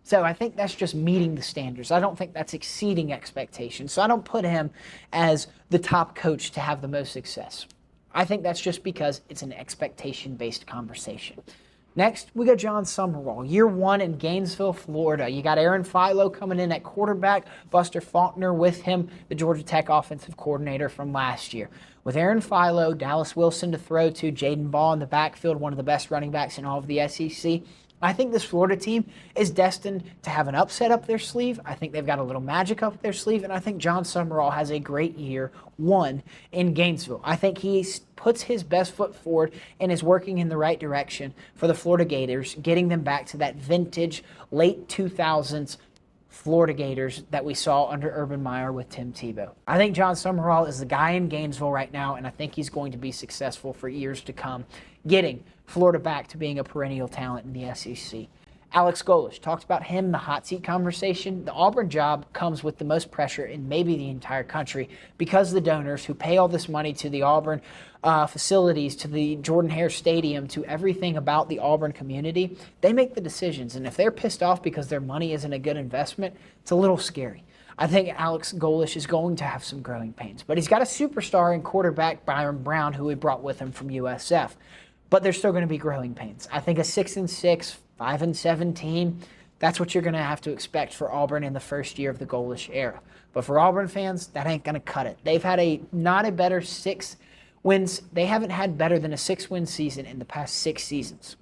So I think that's just meeting the standards. I don't think that's exceeding expectations. So I don't put him as the top coach to have the most success. I think that's just because it's an expectation-based conversation. Next, we got John Summerall, year one in Gainesville, Florida. You got Aaron Philo coming in at quarterback, Buster Faulkner with him, the Georgia Tech offensive coordinator from last year. With Aaron Philo, Dallas Wilson to throw to, Jaden Ball in the backfield, one of the best running backs in all of the SEC. I think this Florida team is destined to have an upset up their sleeve. I think they've got a little magic up their sleeve, and I think John Summerall has a great year one in Gainesville. I think he puts his best foot forward and is working in the right direction for the Florida Gators, getting them back to that vintage late 2000s Florida Gators that we saw under Urban Meyer with Tim Tebow. I think John Summerall is the guy in Gainesville right now, and I think he's going to be successful for years to come, getting Florida back to being a perennial talent in the SEC. Alex Golesh, talked about him, the hot seat conversation. The Auburn job comes with the most pressure in maybe the entire country because the donors who pay all this money to the Auburn facilities, to the Jordan-Hare Stadium, to everything about the Auburn community, they make the decisions. And if they're pissed off because their money isn't a good investment, it's a little scary. I think Alex Golesh is going to have some growing pains. But he's got a superstar in quarterback Byron Brown, who he brought with him from USF. But there's still going to be growing pains. I think a 6-6, 5-17, that's what you're going to have to expect for Auburn in the first year of the Golesh era. But for Auburn fans, that ain't going to cut it. They've had not a better 6 wins. They haven't had better than a 6-win season in the past 6 seasons.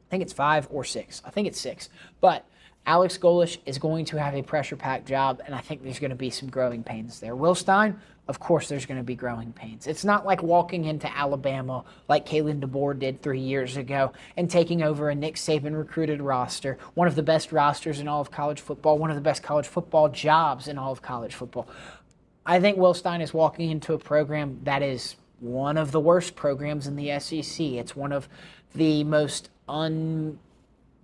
I think it's 5 or 6. I think it's 6. But Alex Golesh is going to have a pressure-packed job, and I think there's going to be some growing pains there. Will Stein, of course there's going to be growing pains. It's not like walking into Alabama like Kalen DeBoer did 3 years ago and taking over a Nick Saban-recruited roster, one of the best rosters in all of college football, one of the best college football jobs in all of college football. I think Will Stein is walking into a program that is one of the worst programs in the SEC. It's one of the most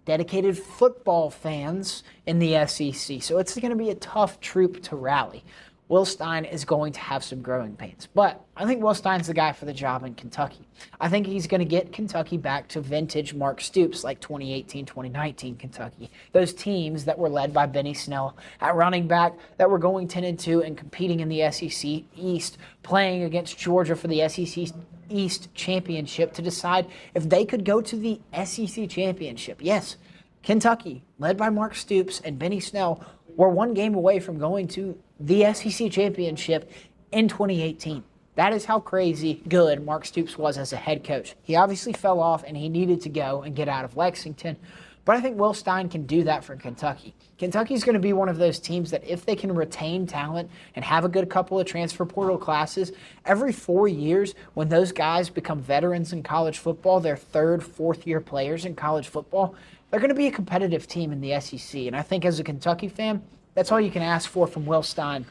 dedicated football fans in the SEC. So it's going to be a tough troop to rally. Will Stein is going to have some growing pains. But I think Will Stein's the guy for the job in Kentucky. I think he's going to get Kentucky back to vintage Mark Stoops like 2018, 2019 Kentucky. Those teams that were led by Benny Snell at running back that were going 10-2 and competing in the SEC East, playing against Georgia for the SEC East championship to decide if they could go to the SEC championship. Yes, Kentucky, led by Mark Stoops and Benny Snell, were one game away from going to the SEC championship in 2018. That is how crazy good Mark Stoops was as a head coach. He obviously fell off and he needed to go and get out of Lexington. But I think Will Stein can do that for Kentucky. Kentucky's going to be one of those teams that if they can retain talent and have a good couple of transfer portal classes, every 4 years when those guys become veterans in college football, they're third, fourth-year players in college football, they're going to be a competitive team in the SEC. And I think as a Kentucky fan, that's all you can ask for from Will Stein,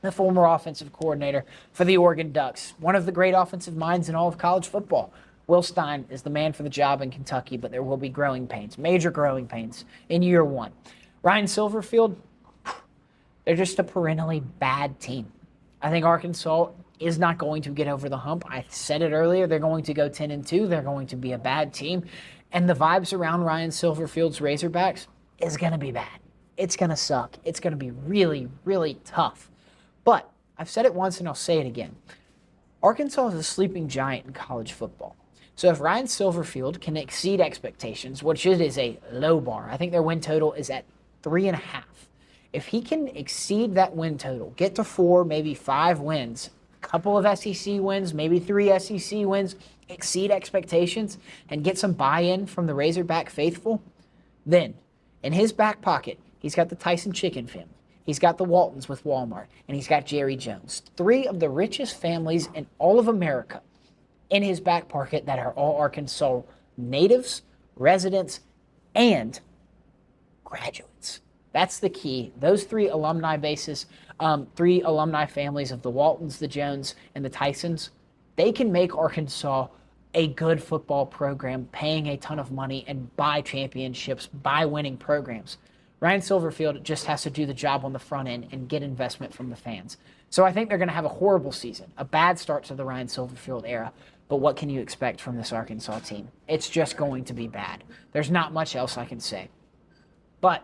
the former offensive coordinator for the Oregon Ducks, one of the great offensive minds in all of college football. Will Stein is the man for the job in Kentucky, but there will be growing pains, major growing pains in year one. Ryan Silverfield, they're just a perennially bad team. I think Arkansas is not going to get over the hump. I said it earlier, they're going to go 10-2. They're going to be a bad team. And the vibes around Ryan Silverfield's Razorbacks is going to be bad. It's going to suck. It's going to be really, really tough. But I've said it once and I'll say it again. Arkansas is a sleeping giant in college football. So if Ryan Silverfield can exceed expectations, which it is a low bar, I think their win total is at 3.5. If he can exceed that win total, get to 4, maybe 5 wins, a couple of SEC wins, maybe 3 SEC wins, exceed expectations, and get some buy-in from the Razorback faithful, then in his back pocket, he's got the Tyson Chicken family. He's got the Waltons with Walmart, and he's got Jerry Jones. 3 of the richest families in all of America in his back pocket that are all Arkansas natives, residents, and graduates. That's the key. Those 3 alumni bases, 3 alumni families of the Waltons, the Jones, and the Tysons, they can make Arkansas a good football program, paying a ton of money and buy championships, buy winning programs. Ryan Silverfield just has to do the job on the front end and get investment from the fans. So I think they're going to have a horrible season, a bad start to the Ryan Silverfield era. But what can you expect from this Arkansas team? It's just going to be bad. There's not much else I can say. But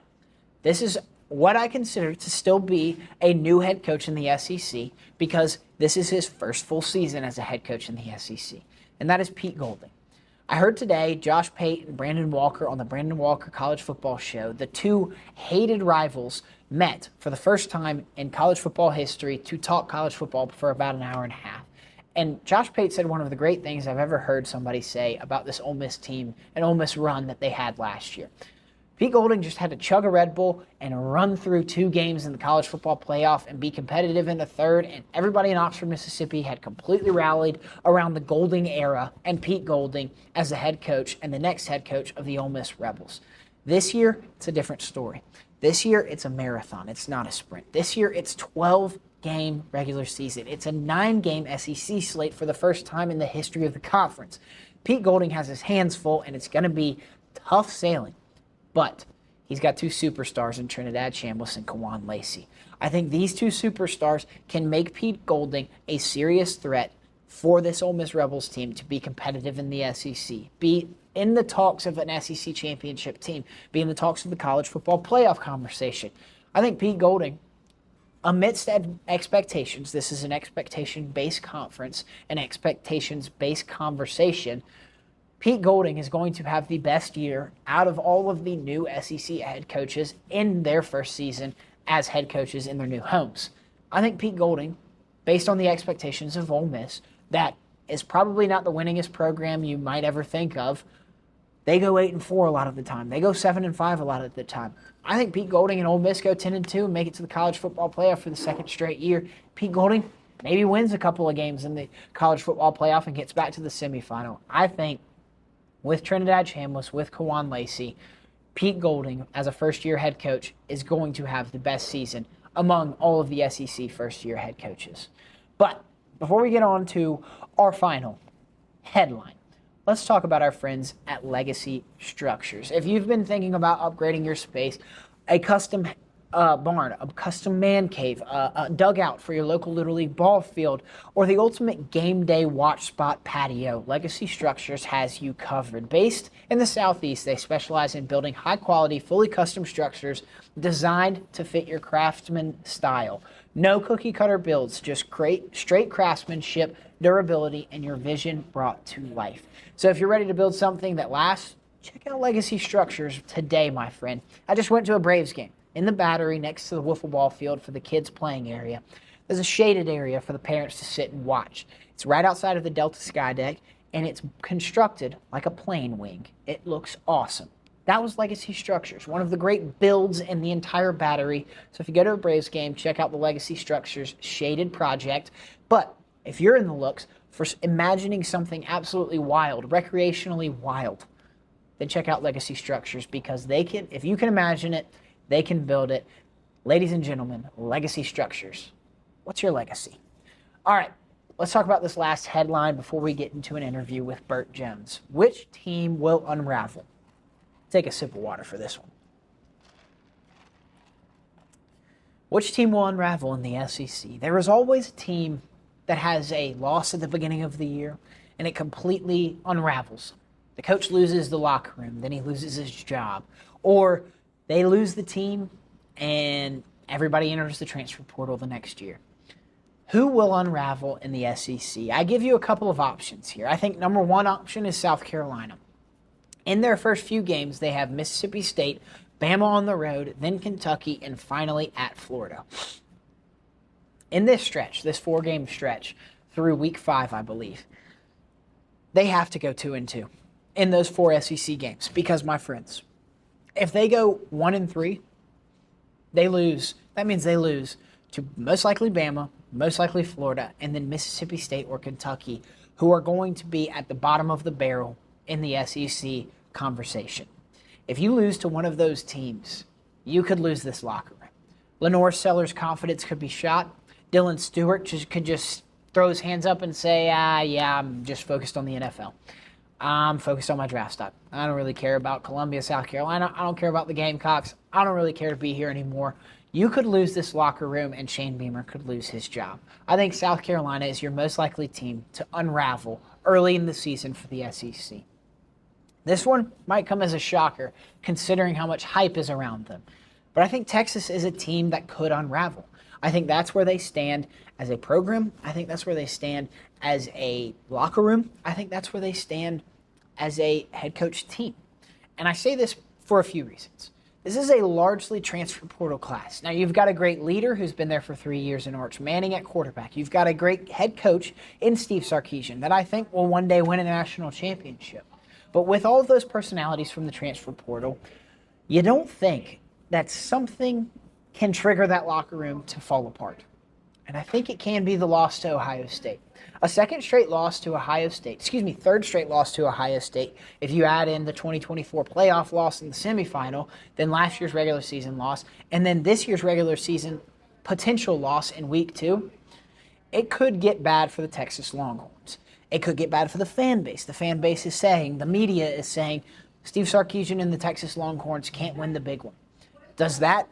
this is what I consider to still be a new head coach in the SEC, because this is his first full season as a head coach in the SEC, and that is Pete Golding. I heard today Josh Pate and Brandon Walker on the Brandon Walker College Football Show, the 2 hated rivals, met for the first time in college football history to talk college football for about an hour and a half. And Josh Pate said one of the great things I've ever heard somebody say about this Ole Miss team and Ole Miss run that they had last year. Pete Golding just had to chug a Red Bull and run through 2 games in the college football playoff and be competitive in the third, and everybody in Oxford, Mississippi had completely rallied around the Golding era and Pete Golding as the head coach and the next head coach of the Ole Miss Rebels. This year, it's a different story. This year, it's a marathon. It's not a sprint. This year, it's 12-game regular season. It's a 9-game SEC slate for the first time in the history of the conference. Pete Golding has his hands full, and it's going to be tough sailing. But he's got 2 superstars in Trinidad Chambliss and Kawan Lacey. I think these 2 superstars can make Pete Golding a serious threat for this Ole Miss Rebels team to be competitive in the SEC, be in the talks of an SEC championship team, be in the talks of the college football playoff conversation. I think Pete Golding, amidst expectations, this is an expectation-based conference, an expectations-based conversation, Pete Golding is going to have the best year out of all of the new SEC head coaches in their first season as head coaches in their new homes. I think Pete Golding, based on the expectations of Ole Miss, that is probably not the winningest program you might ever think of. They go 8-4 a lot of the time. They go 7-5 a lot of the time. I think Pete Golding and Ole Miss go 10-2 and make it to the college football playoff for the second straight year. Pete Golding maybe wins a couple of games in the college football playoff and gets back to the semifinal. I think with Trinidad Chambliss, with Kawan Lacey, Pete Golding, as a first-year head coach, is going to have the best season among all of the SEC first-year head coaches. But before we get on to our final headline, let's talk about our friends at Legacy Structures. If you've been thinking about upgrading your space, a custom barn, a custom man cave, a dugout for your local Little League ball field, or the ultimate game day watch spot patio, Legacy Structures has you covered. Based in the Southeast, they specialize in building high-quality, fully custom structures designed to fit your craftsman style. No cookie-cutter builds, just straight craftsmanship, durability, and your vision brought to life. So if you're ready to build something that lasts, check out Legacy Structures today, my friend. I just went to a Braves game. In the Battery, next to the wiffle ball field for the kids' playing area, there's a shaded area for the parents to sit and watch. It's right outside of the Delta Sky Deck, and it's constructed like a plane wing. It looks awesome. That was Legacy Structures, one of the great builds in the entire Battery. So if you go to a Braves game, check out the Legacy Structures shaded project. But if you're in the looks for imagining something absolutely wild, recreationally wild, then check out Legacy Structures, because they can, if you can imagine it, they can build it. Ladies and gentlemen, Legacy Structures. What's your legacy? All right, let's talk about this last headline before we get into an interview with Burt Jones. Which team will unravel? Take a sip of water for this one. Which team will unravel in the SEC? There is always a team that has a loss at the beginning of the year, and it completely unravels. The coach loses the locker room, then he loses his job. Or they lose the team, and everybody enters the transfer portal the next year. Who will unravel in the SEC? I give you a couple of options here. I think number one option is South Carolina. In their first few games, they have Mississippi State, Bama on the road, then Kentucky, and finally at Florida. In this stretch, this 4-game stretch, through week 5, I believe, they have to go 2-2 in those 4 SEC games, because, my friends, if they go 1-3, they lose That means they lose to most likely Bama, most likely Florida, and then Mississippi State or Kentucky, who are going to be at the bottom of the barrel in the SEC conversation. If you lose to one of those teams, you could lose this locker room. Lenore Sellers' confidence could be shot. Dylan Stewart could just throw his hands up and say, yeah, I'm just focused on the NFL. I'm focused on my draft stock. I don't really care about Columbia, South Carolina. I don't care about the Gamecocks. I don't really care to be here anymore. You could lose this locker room, and Shane Beamer could lose his job. I think South Carolina is your most likely team to unravel early in the season for the SEC. This one might come as a shocker, considering how much hype is around them. But I think Texas is a team that could unravel. I think that's where they stand as a program. I think that's where they stand as a locker room. I think that's where they stand as a head coach team. And I say this for a few reasons. This is a largely transfer portal class. Now, you've got a great leader who's been there for 3 years in Arch Manning at quarterback. You've got a great head coach in Steve Sarkisian that I think will one day win a national championship. But with all of those personalities from the transfer portal, you don't think that something can trigger that locker room to fall apart. And I think it can be the loss to Ohio State. A third straight loss to Ohio State. If you add in the 2024 playoff loss in the semifinal, then last year's regular season loss, and then this year's regular season potential loss in week 2, it could get bad for the Texas Longhorns. It could get bad for the fan base. The fan base is saying, the media is saying, Steve Sarkisian and the Texas Longhorns can't win the big one. Does that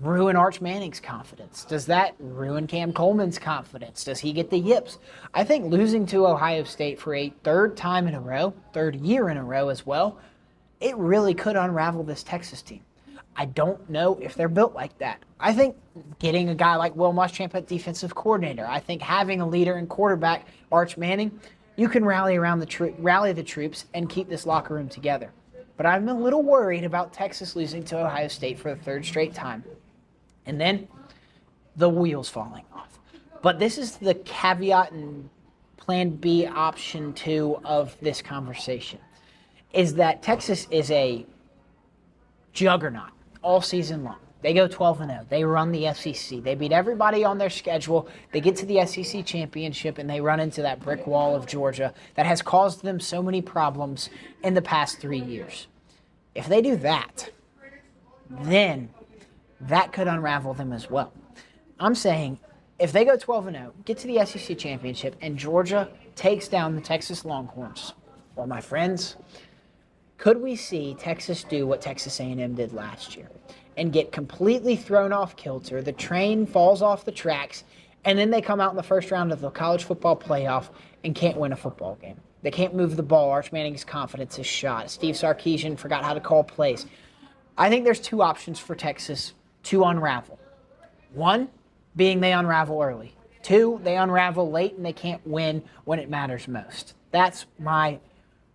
ruin Arch Manning's confidence? Does that ruin Cam Coleman's confidence? Does he get the yips? I think losing to Ohio State for a third year in a row as well, it really could unravel this Texas team. I don't know if they're built like that. I think getting a guy like Will Muschamp at defensive coordinator, I think having a leader and quarterback, Arch Manning, you can rally the troops and keep this locker room together. But I'm a little worried about Texas losing to Ohio State for the third straight time. And then the wheels falling off. But this is the caveat and plan B option 2 of this conversation, is that Texas is a juggernaut all season long. They go 12-0. They run the SEC. They beat everybody on their schedule. They get to the SEC championship, and they run into that brick wall of Georgia that has caused them so many problems in the past 3 years. If they do that, then that could unravel them as well. I'm saying if they go 12-0, get to the SEC championship, and Georgia takes down the Texas Longhorns, well, my friends, could we see Texas do what Texas A&M did last year and get completely thrown off kilter? The train falls off the tracks, and then they come out in the first round of the college football playoff and can't win a football game. They can't move the ball. Arch Manning's confidence is shot. Steve Sarkisian forgot how to call plays. I think there's 2 options for Texas to unravel. 1, being they unravel early. 2, they unravel late and they can't win when it matters most. That's my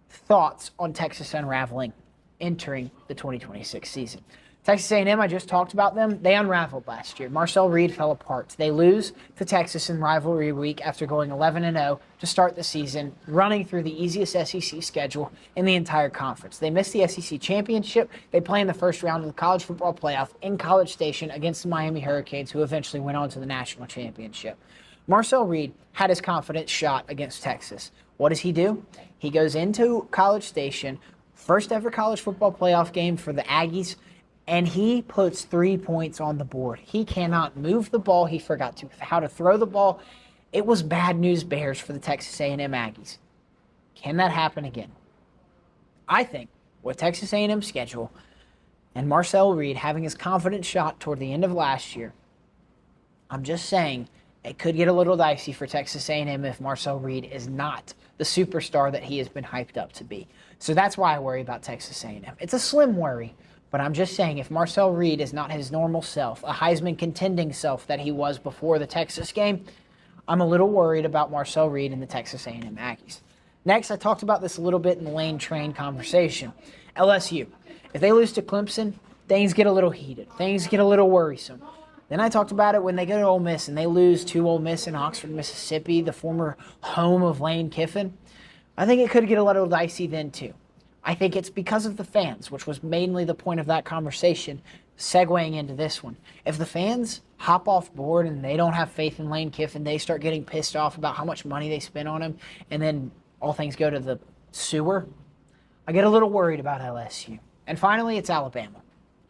thoughts on Texas unraveling entering the 2026 season. Texas A&M, I just talked about them. They unraveled last year. Marcel Reed fell apart. They lose to Texas in rivalry week after going 11-0 to start the season, running through the easiest SEC schedule in the entire conference. They missed the SEC championship. They play in the first round of the college football playoff in College Station against the Miami Hurricanes, who eventually went on to the national championship. Marcel Reed had his confidence shot against Texas. What does he do? He goes into College Station, first ever college football playoff game for the Aggies, and he puts 3 points on the board. He cannot move the ball. He forgot how to throw the ball. It was bad news bears for the Texas A&M Aggies. Can that happen again? I think with Texas A&M's schedule and Marcel Reed having his confidence shot toward the end of last year, I'm just saying it could get a little dicey for Texas A&M if Marcel Reed is not the superstar that he has been hyped up to be. So that's why I worry about Texas A&M. It's a slim worry. But I'm just saying, if Marcel Reed is not his normal self, a Heisman contending self that he was before the Texas game, I'm a little worried about Marcel Reed and the Texas A&M Aggies. Next, I talked about this a little bit in the Lane Train conversation. LSU. If they lose to Clemson, things get a little heated. Things get a little worrisome. Then I talked about it when they go to Ole Miss and they lose to Ole Miss in Oxford, Mississippi, the former home of Lane Kiffin. I think it could get a little dicey then too. I think it's because of the fans, which was mainly the point of that conversation. segueing into this one, if the fans hop off board and they don't have faith in Lane Kiffin, they start getting pissed off about how much money they spent on him, and then all things go to the sewer, I get a little worried about LSU. And finally, it's Alabama.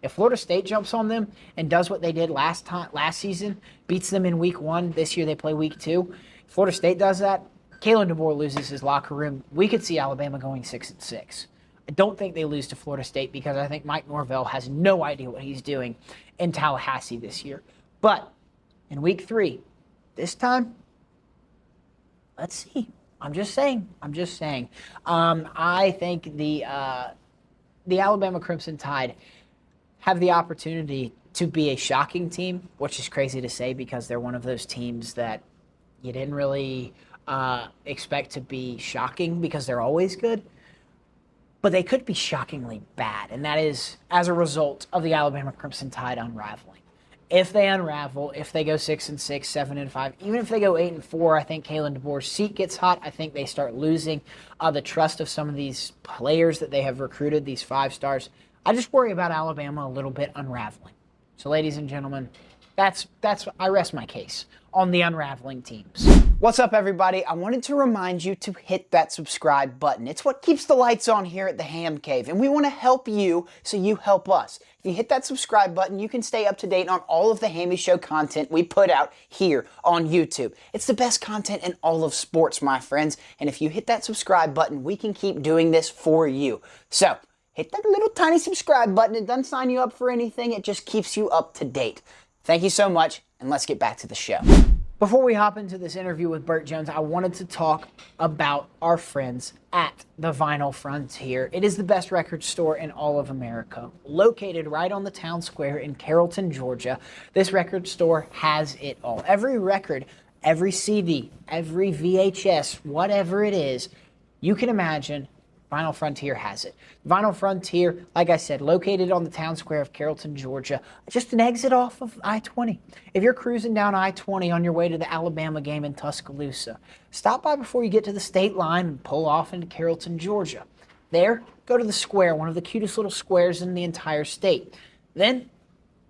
If Florida State jumps on them and does what they did last season, beats them in week 1, this year they play week 2, if Florida State does that, Kalen DeBoer loses his locker room, we could see Alabama going 6-6. I don't think they lose to Florida State because I think Mike Norvell has no idea what he's doing in Tallahassee this year. But in week 3, this time, let's see. I'm just saying. I think the Alabama Crimson Tide have the opportunity to be a shocking team, which is crazy to say because they're one of those teams that you didn't really expect to be shocking because they're always good. But they could be shockingly bad, and that is as a result of the Alabama Crimson Tide unraveling. If they unravel, if they go 6-6, 7-5, even if they go 8-4, I think Kalen DeBoer's seat gets hot. I think they start losing the trust of some of these players that they have recruited, these 5 stars. I just worry about Alabama a little bit unraveling. So, ladies and gentlemen, that's I rest my case on the unraveling teams. What's up, everybody? I wanted to remind you to hit that subscribe button. It's what keeps the lights on here at the Ham Cave, and we want to help you so you help us. If you hit that subscribe button, you can stay up to date on all of the Hammy Show content we put out here on YouTube. It's the best content in all of sports, my friends, and if you hit that subscribe button, we can keep doing this for you. So, hit that little tiny subscribe button. It doesn't sign you up for anything. It just keeps you up to date. Thank you so much, and let's get back to the show. Before we hop into this interview with Burt Jones, I wanted to talk about our friends at the Vinyl Frontier. It is the best record store in all of America. Located right on the town square in Carrollton, Georgia, this record store has it all. Every record, every CD, every VHS, whatever it is, you can imagine, Vinyl Frontier has it. Vinyl Frontier, like I said, located on the town square of Carrollton, Georgia, just an exit off of I-20. If you're cruising down I-20 on your way to the Alabama game in Tuscaloosa, stop by before you get to the state line and pull off into Carrollton, Georgia. There, go to the square, one of the cutest little squares in the entire state. Then,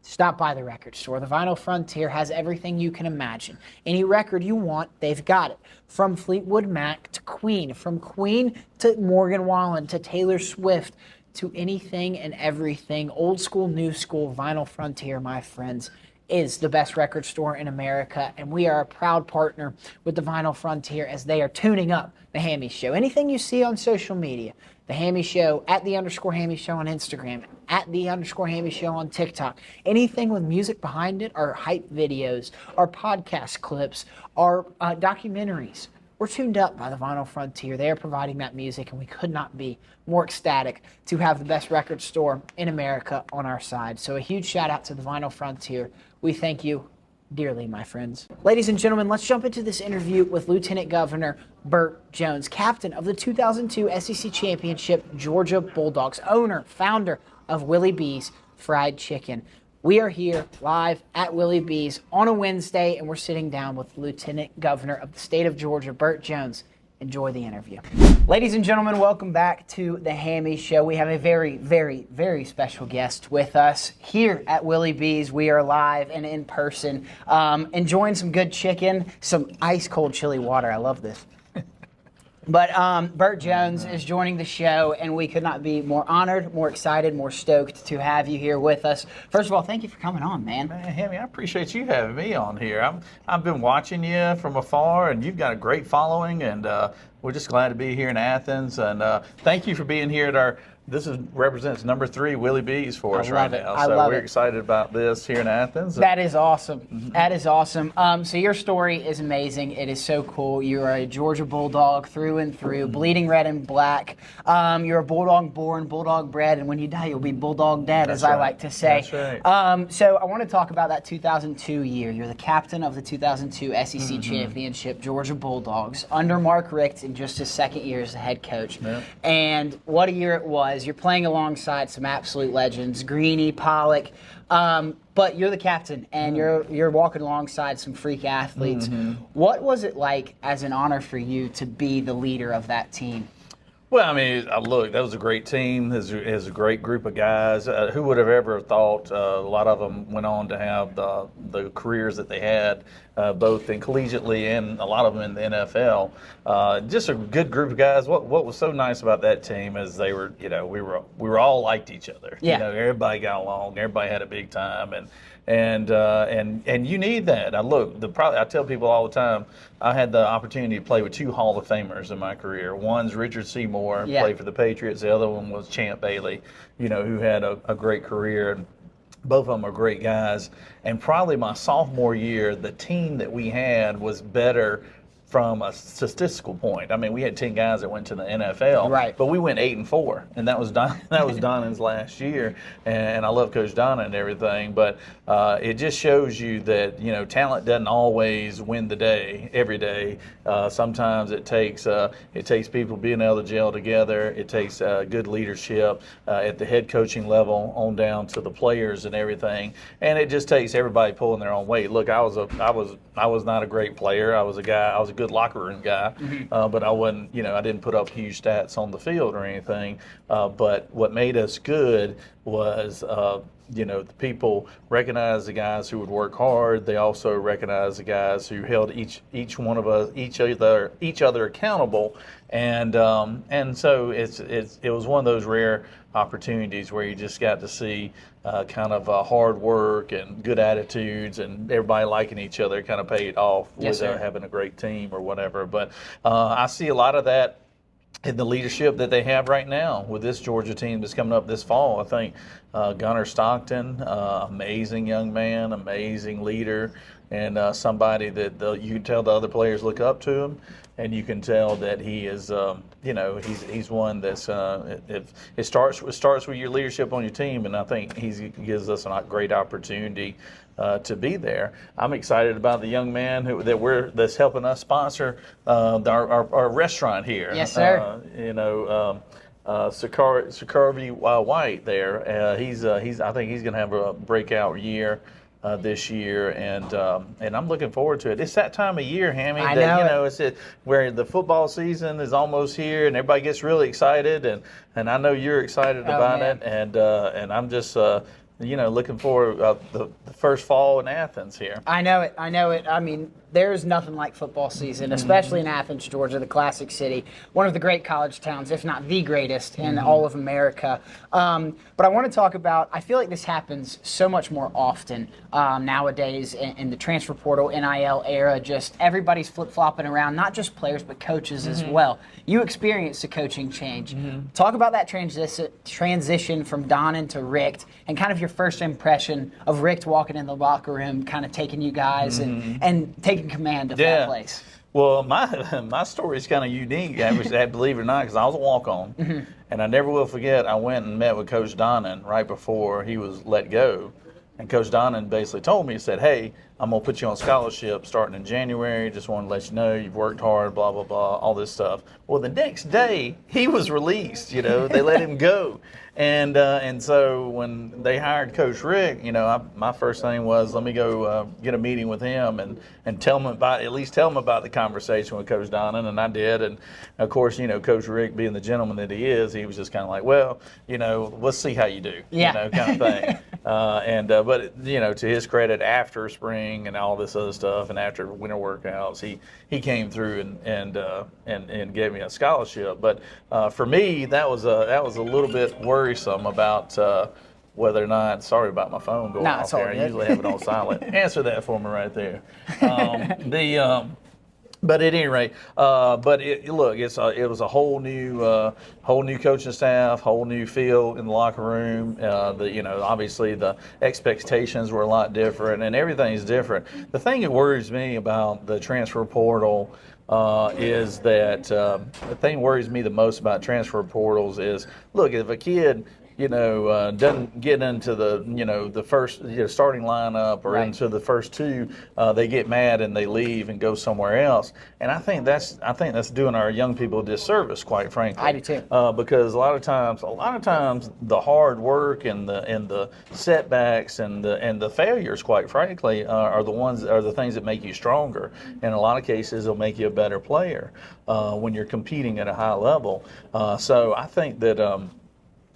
stop by the record store. The Vinyl Frontier has everything you can imagine. Any record you want, they've got it. From Fleetwood Mac to Queen, from Queen to Morgan Wallen to Taylor Swift to anything and everything. Old school, new school, Vinyl Frontier, my friends, is the best record store in America, and we are a proud partner with the Vinyl Frontier as they are tuning up the Hammy Show. Anything you see on social media, the Hammy Show, at @_Hammy Show on Instagram, @_Hammy Show on TikTok. Anything with music behind it, our hype videos, our podcast clips, our documentaries. We're tuned up by the Vinyl Frontier. They are providing that music, and we could not be more ecstatic to have the best record store in America on our side. So a huge shout out to the Vinyl Frontier. We thank you dearly, my friends. Ladies and gentlemen, let's jump into this interview with Lieutenant Governor Burt Jones, captain of the 2002 SEC Championship Georgia Bulldogs, owner, founder of Willie B's Fried Chicken. We are here live at Willie B's on a Wednesday, and we're sitting down with Lieutenant Governor of the state of Georgia, Burt Jones. Enjoy the interview. Ladies and gentlemen, welcome back to the Hammy Show. We have a very, very, very special guest with us here at Willie B's. We are live and in person, enjoying some good chicken, some ice cold chili water. I love this. But Burt Jones is joining the show, and we could not be more honored, more excited, more stoked to have you here with us. First of all, thank you for coming on, man. Man, Hammy, I appreciate you having me on here. I've been watching you from afar, and you've got a great following, and we're just glad to be here in Athens. And thank you for being here at this represents number 3 Willie B's for us right now. So we're excited about this here in Athens. That is awesome. Mm-hmm. That is awesome. So your story is amazing. It is so cool. You are a Georgia Bulldog through and through, bleeding red and black. You're a Bulldog born, Bulldog bred, and when you die, you'll be Bulldog dead, as I like to say. That's right. So I want to talk about that 2002 year. You're the captain of the 2002 SEC Championship Georgia Bulldogs under Mark Richt in just his second year as the head coach. Yep. And what a year it was. You're playing alongside some absolute legends, Greeny, Pollock, but you're the captain, and you're walking alongside some freak athletes. What was it like as an honor for you to be the leader of that team? Well, I mean, look, that was a great team. It was a great group of guys. Who would have ever thought? A lot of them went on to have the careers that they had, both in collegiately and a lot of them in the NFL. Just a good group of guys. What was so nice about that team is they were, we were all liked each other. Yeah. Everybody got along. Everybody had a big time, and you need that. I tell people all the time, I had the opportunity to play with 2 Hall of Famers in my career. One's Richard Seymour, played for the Patriots. The other one was Champ Bailey, who had a great career. And both of them are great guys. And probably my sophomore year, the team that we had was better from a statistical point. I mean, we had 10 guys that went to the NFL, right? But we went 8-4, and that was Donnin's last year. And I love Coach Donnin and everything, but it just shows you that talent doesn't always win the day every day. Sometimes it takes people being able to gel together. It takes good leadership at the head coaching level on down to the players and everything. And it just takes everybody pulling their own weight. Look, I was not a great player. I was a good locker room guy, but I wasn't, I didn't put up huge stats on the field or anything. But what made us good was, the people recognized the guys who would work hard. They also recognized the guys who held each one of us, each other accountable. And so it was one of those rare opportunities where you just got to see kind of hard work and good attitudes and everybody liking each other kind of paid off with having a great team or whatever. But I see a lot of that in the leadership that they have right now with this Georgia team that's coming up this fall. I think Gunnar Stockton, amazing young man, amazing leader, and somebody that you can tell the other players look up to him, and you can tell that he is, he's one that's it starts with your leadership on your team, and I think he gives us a great opportunity to be there. I'm excited about the young man that's helping us sponsor our restaurant here. Yes, sir. Sakarvi White there. I think he's going to have a breakout year this year, and I'm looking forward to it. It's that time of year, Hammy. It's where the football season is almost here, and everybody gets really excited, and I know you're excited about it, and I'm just looking forward the first fall in Athens here. I know it. I mean, there's nothing like football season, especially in Athens, Georgia, the classic city, one of the great college towns, if not the greatest in all of America. But I want to talk about, I feel like this happens so much more often nowadays in the transfer portal, NIL era, just everybody's flip-flopping around, not just players, but coaches as well. You experienced a coaching change. Talk about that transition from Donnin to Richt, and kind of your first impression of Richt walking in the locker room, kind of taking you guys and taking command of that place. Well, my story is kind of unique, believe it or not, because I was a walk-on, and I never will forget. I went and met with Coach Donnin right before he was let go, and Coach Donnin basically told me, he said, "Hey, I'm gonna put you on scholarship starting in January. Just want to let you know you've worked hard, blah blah blah, all this stuff." Well, the next day he was released. They let him go. And so when they hired Coach Rick, my first thing was, let me go get a meeting with him and tell him at least tell him about the conversation with Coach Donnin, and I did. And of course, Coach Rick, being the gentleman that he is, he was just kind of like, well, let's see how you do, kind of thing. But to his credit, after spring and all this other stuff, and after winter workouts, he came through and gave me a scholarship. But for me, that was a little bit worrisome about whether or not. Sorry about my phone going off there. I usually have it on silent. Answer that for me right there. But at any rate, it was a whole new coaching staff, whole new feel in the locker room. Obviously the expectations were a lot different, and everything's different. The thing that worries me about the transfer portal is that the thing that worries me the most about transfer portals is, look, if a kid doesn't get into the first starting lineup or into the first two, they get mad and they leave and go somewhere else. And I think that's doing our young people a disservice, quite frankly. I do too. Because a lot of times the hard work and the setbacks and the failures, quite frankly, are the things that make you stronger. In a lot of cases, it'll make you a better player when you're competing at a high level. So I think that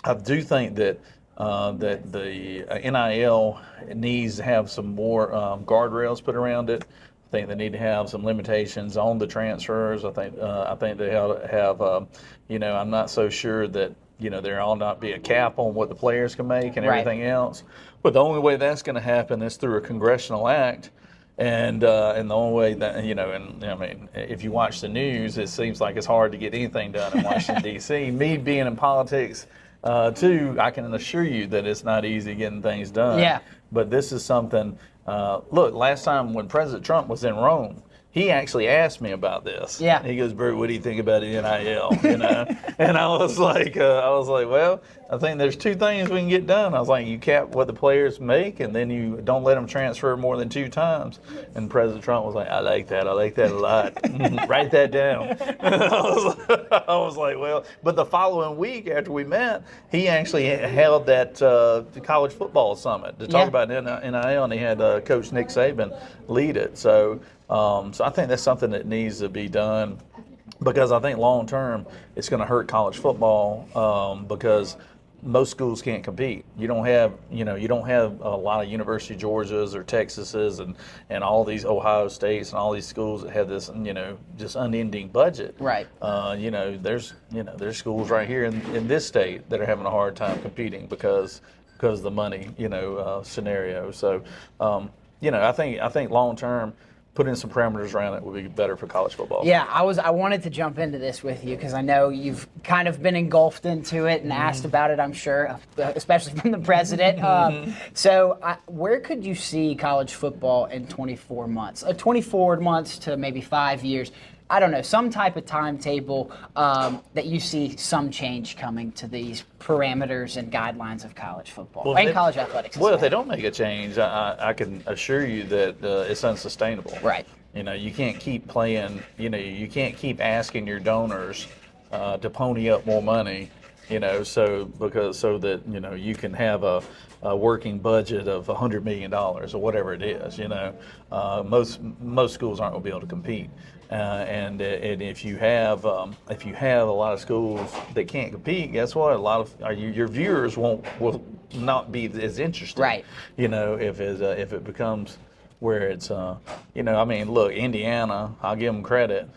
I do think that that the NIL needs to have some more guardrails put around it. I think they need to have some limitations on the transfers. I think they have I'm not so sure that there ought not be a cap on what the players can make and everything else. But the only way that's going to happen is through a congressional act. And the only way that, if you watch the news, it seems like it's hard to get anything done in Washington, D.C. Me being in politics, too, I can assure you that it's not easy getting things done. Yeah. But this is something, look, last time when President Trump was in Rome, he actually asked me about this. Yeah. He goes, Burt, what do you think about NIL? And I was like, well, I think there's two things we can get done. I was like, you cap what the players make, and then you don't let them transfer more than 2 times. And President Trump was like, I like that a lot. Write that down. I was like, well, but the following week after we met, he actually held that college football summit to talk about NIL, and he had Coach Nick Saban lead it. So I think that's something that needs to be done, because I think long term it's going to hurt college football because most schools can't compete. You don't have a lot of University of Georgias or Texases and all these Ohio States and all these schools that have this just unending budget. Right. There's schools right here in this state that are having a hard time competing because of the money scenario. So I think long term, putting some parameters around it would be better for college football. Yeah, I wanted to jump into this with you because I know you've kind of been engulfed into it and asked about it, I'm sure, especially from the president. So where could you see college football in 24 months? 24 months to maybe 5 years. I don't know, some type of timetable that you see some change coming to these parameters and guidelines of college football and college athletics. Well, if they don't make a change, I can assure you that it's unsustainable. Right. You can't keep playing, you can't keep asking your donors to pony up more money, so that, you can have a working budget of $100 million or whatever it is, most schools aren't going to be able to compete. And if you have a lot of schools that can't compete, guess what? A lot of your viewers will not be as interested. Right. If it becomes where it's look, Indiana, I'll give them credit,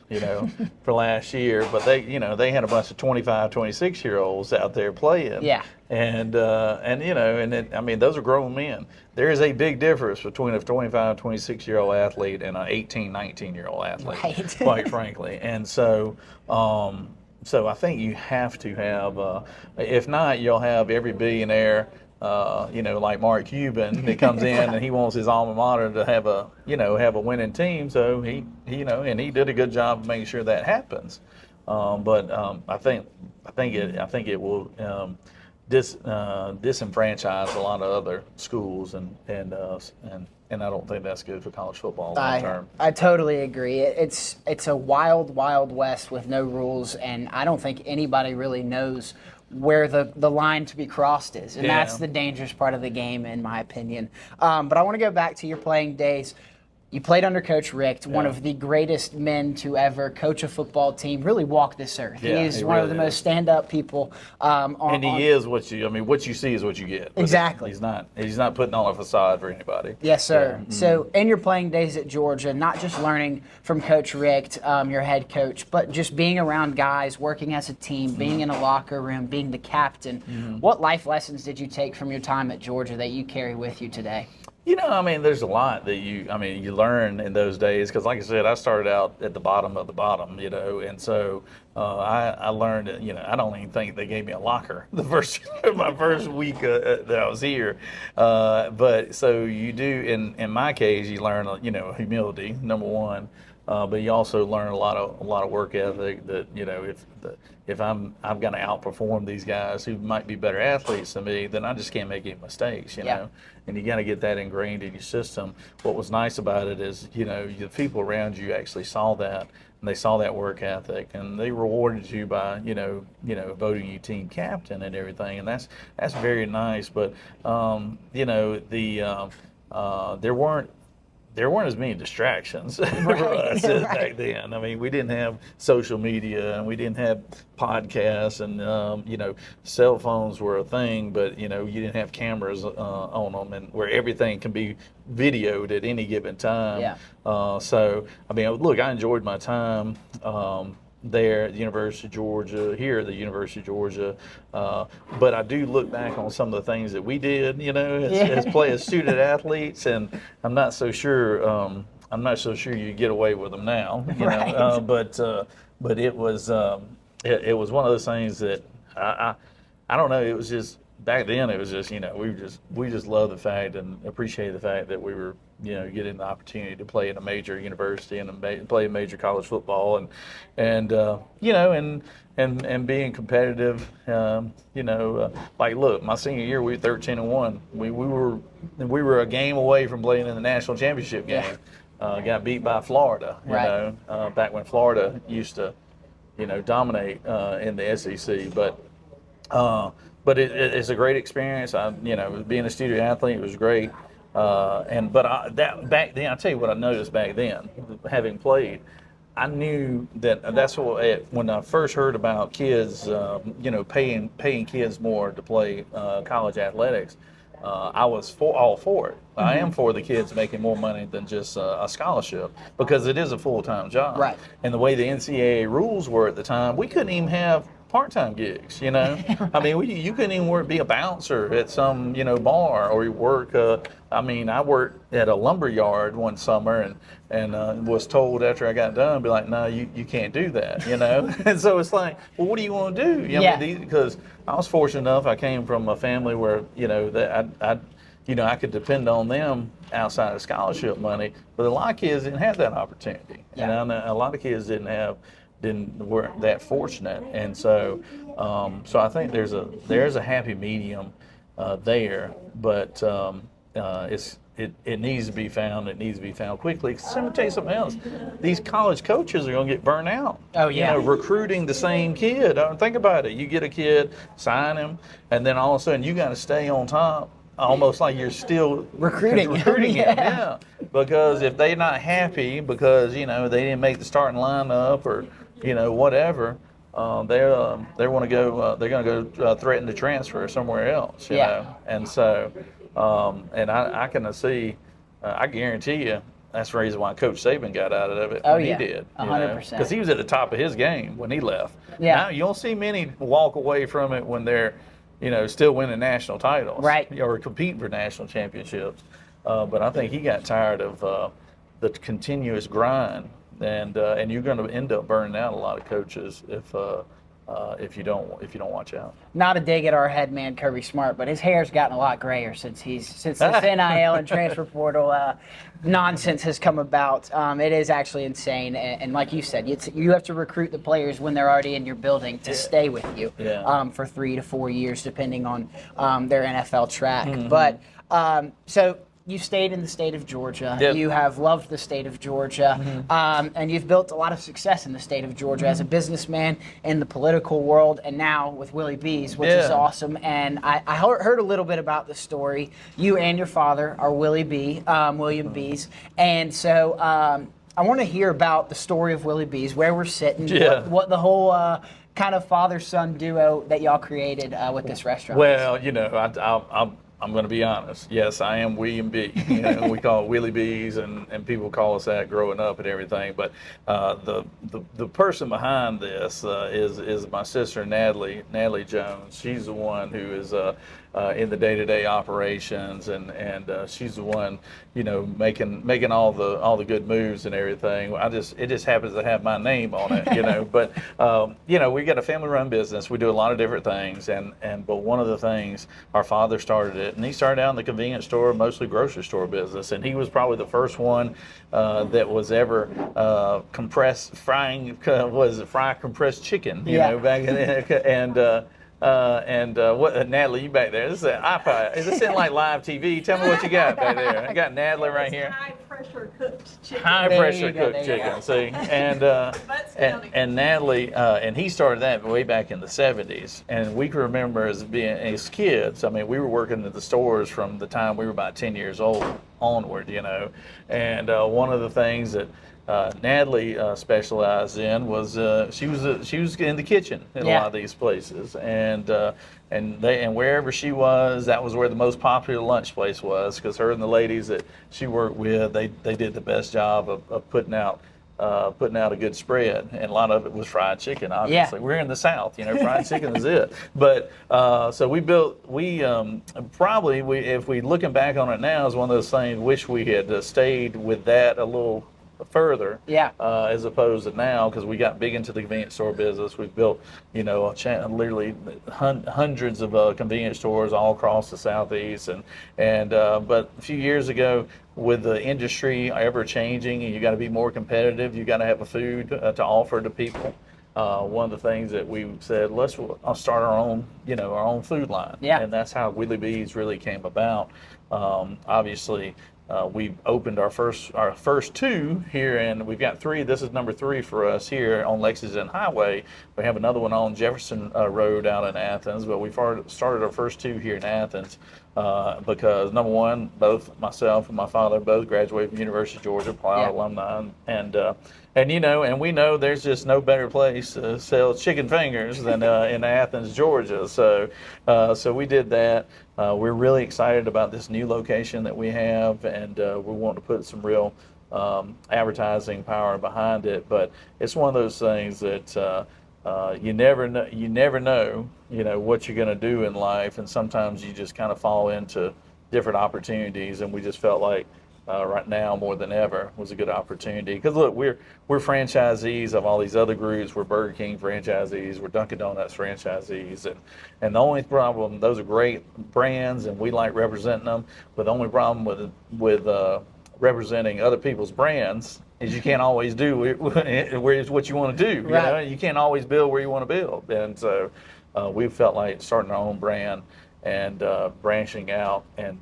for last year, but they had a bunch of 25, 26-year-olds out there playing. Yeah. And those are grown men. There is a big difference between a 25, 26-year-old athlete and an 18, 19-year-old athlete, right. Quite frankly. And so I think you have to have, if not, you'll have every billionaire, like Mark Cuban that comes in and he wants his alma mater to have a winning team. So he did a good job of making sure that happens. But I think it will disenfranchise a lot of other schools and I don't think that's good for college football long term. I totally agree. It's a wild, wild west with no rules, and I don't think anybody really knows where the line to be crossed is. And that's the dangerous part of the game, in my opinion. But I want to go back to your playing days. You played under Coach Richt, one of the greatest men to ever coach a football team, really walk this earth. He is one of the most stand-up people. He is what you see is what you get. Exactly. He's not putting on a facade for anybody. Yes, sir. Yeah. So in your playing days at Georgia, not just learning from Coach Richt, your head coach, but just being around guys, working as a team, being in a locker room, being the captain, what life lessons did you take from your time at Georgia that you carry with you today? There's a lot that you learn in those days, because like I said, I started out at the bottom of the bottom, and so I learned that, I don't even think they gave me a locker my first week that I was here. But so you do, in my case, you learn, humility, number one. but you also learn a lot of work ethic. That if I've got to outperform these guys who might be better athletes than me, then I just can't make any mistakes. You know, and you got to get that ingrained in your system. What was nice about it is the people around you actually saw that. And they saw that work ethic, and they rewarded you by voting you team captain and everything, and that's very nice. But there weren't as many distractions for us back then. I mean, we didn't have social media, and we didn't have podcasts, and cell phones were a thing, but you didn't have cameras on them, and where everything can be videoed at any given time. Yeah. So I mean, look, I enjoyed my time there at the University of Georgia, here at the University of Georgia, but I do look back on some of the things that we did, as student athletes, and I'm not so sure you get away with them now, Right. But it was it was one of those things that I don't know, it was just back then, it was just we just loved the fact and appreciated the fact that we were getting the opportunity to play in a major university and play major college football and being competitive. Like look, my senior year we were 13-1. We were a game away from playing in the national championship game. Got beat by Florida. Back when Florida used to dominate in the SEC, but it's a great experience. Being a student athlete, it was great. Back then, I'll tell you what I noticed back then, having played, I knew that's what when I first heard about kids, paying kids more to play college athletics. I was all for it. Mm-hmm. I am for the kids making more money than just a scholarship, because it is a full-time job. Right. And the way the NCAA rules were at the time, we couldn't even have part-time gigs, Right. I mean, you couldn't even be a bouncer at some, bar, or you work. I worked at a lumber yard one summer and was told after I got done, be like, no, you can't do that, And so it's like, well, what do you want to do? Because I was fortunate enough, I came from a family where, that I could depend on them outside of scholarship money, but a lot of kids didn't have that opportunity. Yeah. And a lot of kids weren't that fortunate, and so I think there's a happy medium there, but it needs to be found. It needs to be found quickly. Because I'm gonna tell you something else. These college coaches are gonna get burnt out. Oh yeah. Recruiting the same kid. Think about it. You get a kid, sign him, and then all of a sudden you got to stay on top. Almost like you're still recruiting him, yeah. Because if they're not happy because they didn't make the starting lineup or whatever, they want to go. They're going to go threaten to transfer somewhere else. You know, and so and I can see. I guarantee you that's the reason why Coach Saban got out of it when he did. 100%. Because he was at the top of his game when he left. Yeah. Now you don't see many walk away from it when they're still winning national titles, right, or competing for national championships. But I think he got tired of the continuous grind, and you're going to end up burning out a lot of coaches if you don't watch out. Not a dig at our head man Kirby Smart, but his hair's gotten a lot grayer since this NIL and transfer portal nonsense has come about. It is actually insane, and like you said, you have to recruit the players when they're already in your building to stay with you for 3 to 4 years, depending on their NFL track. Mm-hmm. But so you stayed in the state of Georgia. Yep. You have loved the state of Georgia, mm-hmm. And you've built a lot of success in the state of Georgia as a businessman in the political world, and now with Willie Bees, which is awesome. And I heard a little bit about the story. You and your father are Willie B, William Bees, and so I want to hear about the story of Willie Bees, where we're sitting, what the whole kind of father-son duo that y'all created with this restaurant. Well, I'm going to be honest. Yes, I am William B. We call it Willie Bees, and people call us that growing up and everything. But the person behind this is my sister Natalie Jones. She's the one who in the day-to-day operations, and she's the one, making all the good moves and everything. It just happens to have my name on it, but we got a family-run business. We do a lot of different things, but one of the things, our father started it, and he started out in the convenience store, mostly grocery store business, and he was probably the first one that was ever fry compressed chicken, back in the, and what Natalie, you back there? This is an iPod. Is this in like live TV? Tell me what you got back there. I got Natalie right here. High pressure cooked chicken. High pressure cooked chicken. See, and Natalie, and he started that way back in the 70s, and we can remember as kids. I mean, we were working at the stores from the time we were about 10 years old onward, and one of the things that Natalie specialized in was she was in the kitchen in a lot of these places, and wherever she was, that was where the most popular lunch place was, because her and the ladies that she worked with, they did the best job of putting out a good spread, and a lot of it was fried chicken. Obviously, we're in the South, fried chicken is it. But so if we looking back on it now, is one of those things. Wish we had stayed with that a little further, as opposed to now, because we got big into the convenience store business. We've built, literally hundreds of convenience stores all across the Southeast, but a few years ago, with the industry ever changing, and you got to be more competitive, you got to have a food to offer to people. One of the things that we said, let's start our own food line, and that's how Willie B's really came about. Obviously. We've opened our first two here, and we've got three. This is number 3 for us here on Lexington Highway. We have another one on Jefferson Road out in Athens, but we've started our first 2 here in Athens because, number one, both myself and my father both graduated from University of Georgia, Plow alumni, and we know there's just no better place to sell chicken fingers than in Athens, Georgia. So we did that. We're really excited about this new location that we have, and we want to put some real advertising power behind it. But it's one of those things that you never know, what you're going to do in life, and sometimes you just kind of fall into different opportunities. And we just felt like right now more than ever was a good opportunity, because look, we're franchisees of all these other groups. We're Burger King franchisees, we're Dunkin' Donuts franchisees, and the only problem, those are great brands and we like representing them, but the only problem with representing other people's brands is you can't always do what you want to do. You can't always build where you want to build, and so we felt like starting our own brand and branching out, and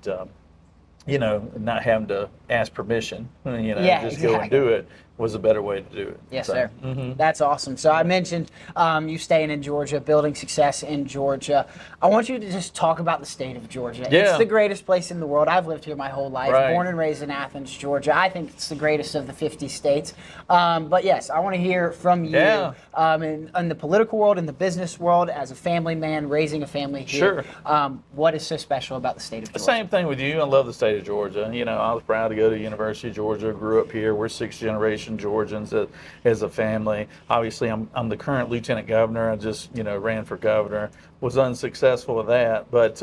not having to ask permission, just go and do it was a better way to do it. Yes, sir. Mm-hmm. That's awesome. So I mentioned you staying in Georgia, building success in Georgia. I want you to just talk about the state of Georgia. Yeah. It's the greatest place in the world. I've lived here my whole life, born and raised in Athens, Georgia. I think it's the greatest of the 50 states. But yes, I want to hear from you in the political world, in the business world, as a family man raising a family here. Sure. What is so special about the state of Georgia? The same thing with you. I love the state of Georgia. I was proud to go to University of Georgia, grew up here. We're 6th generation Georgians as a family. Obviously, I'm the current Lieutenant Governor. I just ran for governor, was unsuccessful with that. But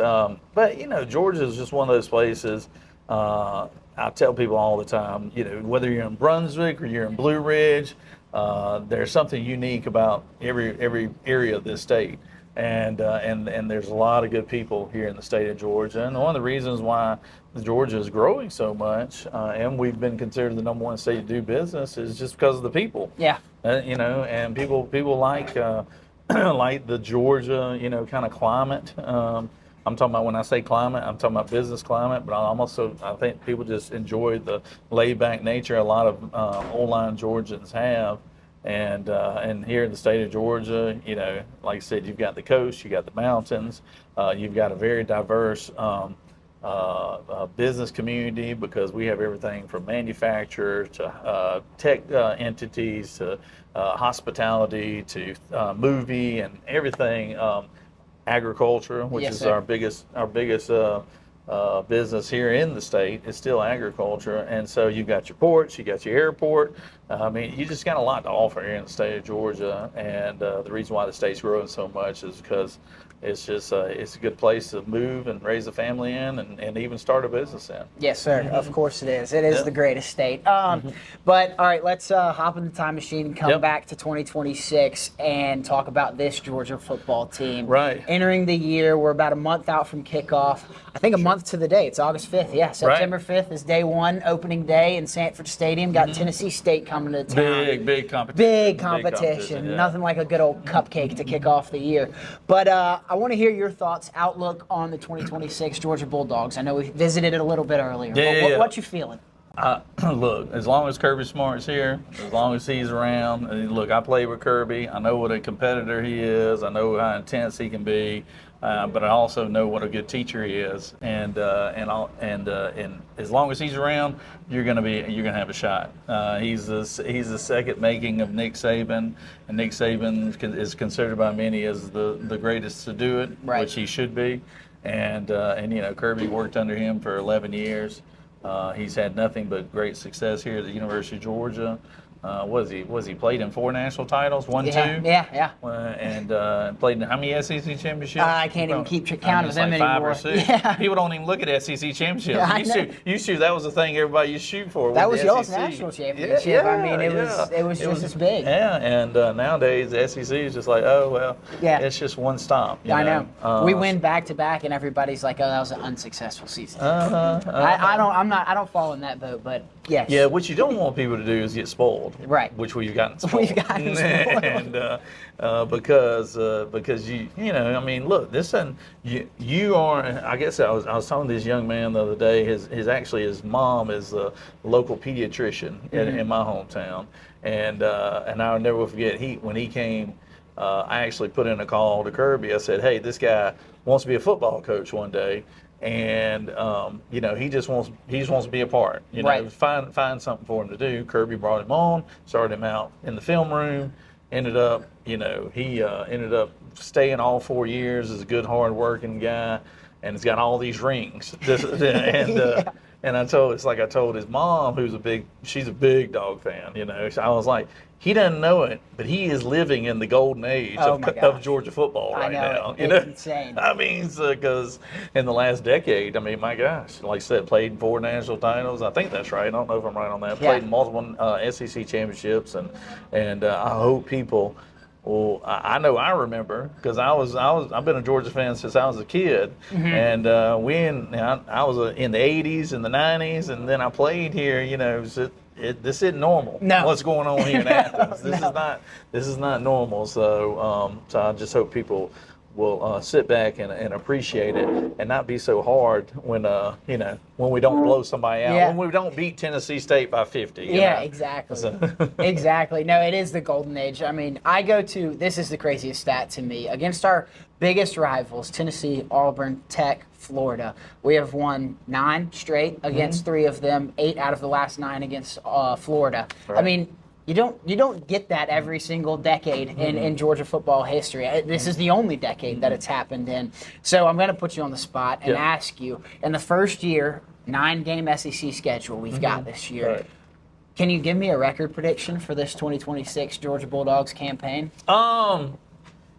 Georgia is just one of those places. I tell people all the time, whether you're in Brunswick or you're in Blue Ridge, there's something unique about every area of this state. And there's a lot of good people here in the state of Georgia. And one of the reasons why Georgia is growing so much, and we've been considered the #1 state to do business, is just because of the people. Yeah. And people like like the Georgia, kind of climate. I'm talking about, when I say climate, I'm talking about business climate, but I think people just enjoy the laid-back nature a lot of old-line Georgians have. And here in the state of Georgia, like I said, you've got the coast, you got the mountains, you've got a very diverse business community, because we have everything from manufacturers to tech entities to hospitality to movie and everything. Agriculture, which is our biggest business here in the state, is still agriculture. And so you got your ports, you got your airport. You just got a lot to offer here in the state of Georgia. And the reason why the state's growing so much is because it's just it's a good place to move and raise a family in, and even start a business in. Yes, sir. Of course it is. It is the greatest state. But all right, let's hop in the time machine and come back to 2026 and talk about this Georgia football team. Right. Entering the year, we're about a month out from kickoff. I think a month to the day. It's August 5th. Yeah, September 5th is day one, opening day in Sanford Stadium. Got Tennessee State coming to town. Big competition. Big competition. Yeah. Nothing like a good old cupcake to kick off the year. But I want to hear your thoughts, outlook on the 2026 Georgia Bulldogs. I know we visited it a little bit earlier. But what you feeling? Look, as long as Kirby Smart's here, as long as he's around, and look, I played with Kirby. I know what a competitor he is. I know how intense he can be. But I also know what a good teacher he is, and as long as he's around, you're gonna have a shot. He's the second making of Nick Saban, and Nick Saban is considered by many as the greatest to do it, which he should be. And Kirby worked under him for 11 years. He's had nothing but great success here at the University of Georgia. Was he played in 4 national titles? 1, 2? Yeah. And played in how many SEC championships? I can't even keep count of them like anymore. 5 or 6. Yeah. People don't even look at SEC championships. Yeah, used to, that was the thing everybody used to shoot for. That was the y'all's SEC. national championship. It was just as big. Yeah, and nowadays the SEC is just like, oh well, it's just one stop. I know. We win back to back, and everybody's like, oh, that was an unsuccessful season. I don't fall in that boat, but yes. Yeah, what you don't want people to do is get spoiled. Right. Which we've gotten spoiled. And because look, this and you are. I guess I was talking to this young man the other day. His mom is a local pediatrician in my hometown, and I'll never forget when he came. I actually put in a call to Kirby. I said, hey, this guy wants to be a football coach one day. And he just wants to be a part. Find something for him to do. Kirby brought him on, started him out in the film room. Ended up, he ended up staying all 4 years. Is a good, hard-working guy, and he's got all these rings. And I told his mom, she's a big dog fan. So I was like, he doesn't know it, but he is living in the golden age of Georgia football right now. It's insane. I mean, because in the last decade, my gosh, like I said, played in 4 national titles. I think that's right. I don't know if I'm right on that. Yeah. Played in multiple SEC championships, and I hope people. Well, I know I remember because I've been a Georgia fan since I was a kid, and I was in the 80s and the 90s, and then I played here. This isn't normal. No. What's going on here in Athens? This is not normal. So I just hope people will sit back and appreciate it, and not be so hard when we don't blow somebody out, when we don't beat Tennessee State by 50. Exactly. Exactly. No, it is the golden age. This is the craziest stat to me. Against our biggest rivals, Tennessee, Auburn, Tech, Florida, we have won 9 straight against 3 of them, 8 out of the last 9 against Florida. Right. You don't get that every single decade in Georgia football history. This is the only decade that it's happened in. So I'm going to put you on the spot and ask you, in the first year, 9-game SEC schedule we've got this year. Right. Can you give me a record prediction for this 2026 Georgia Bulldogs campaign? I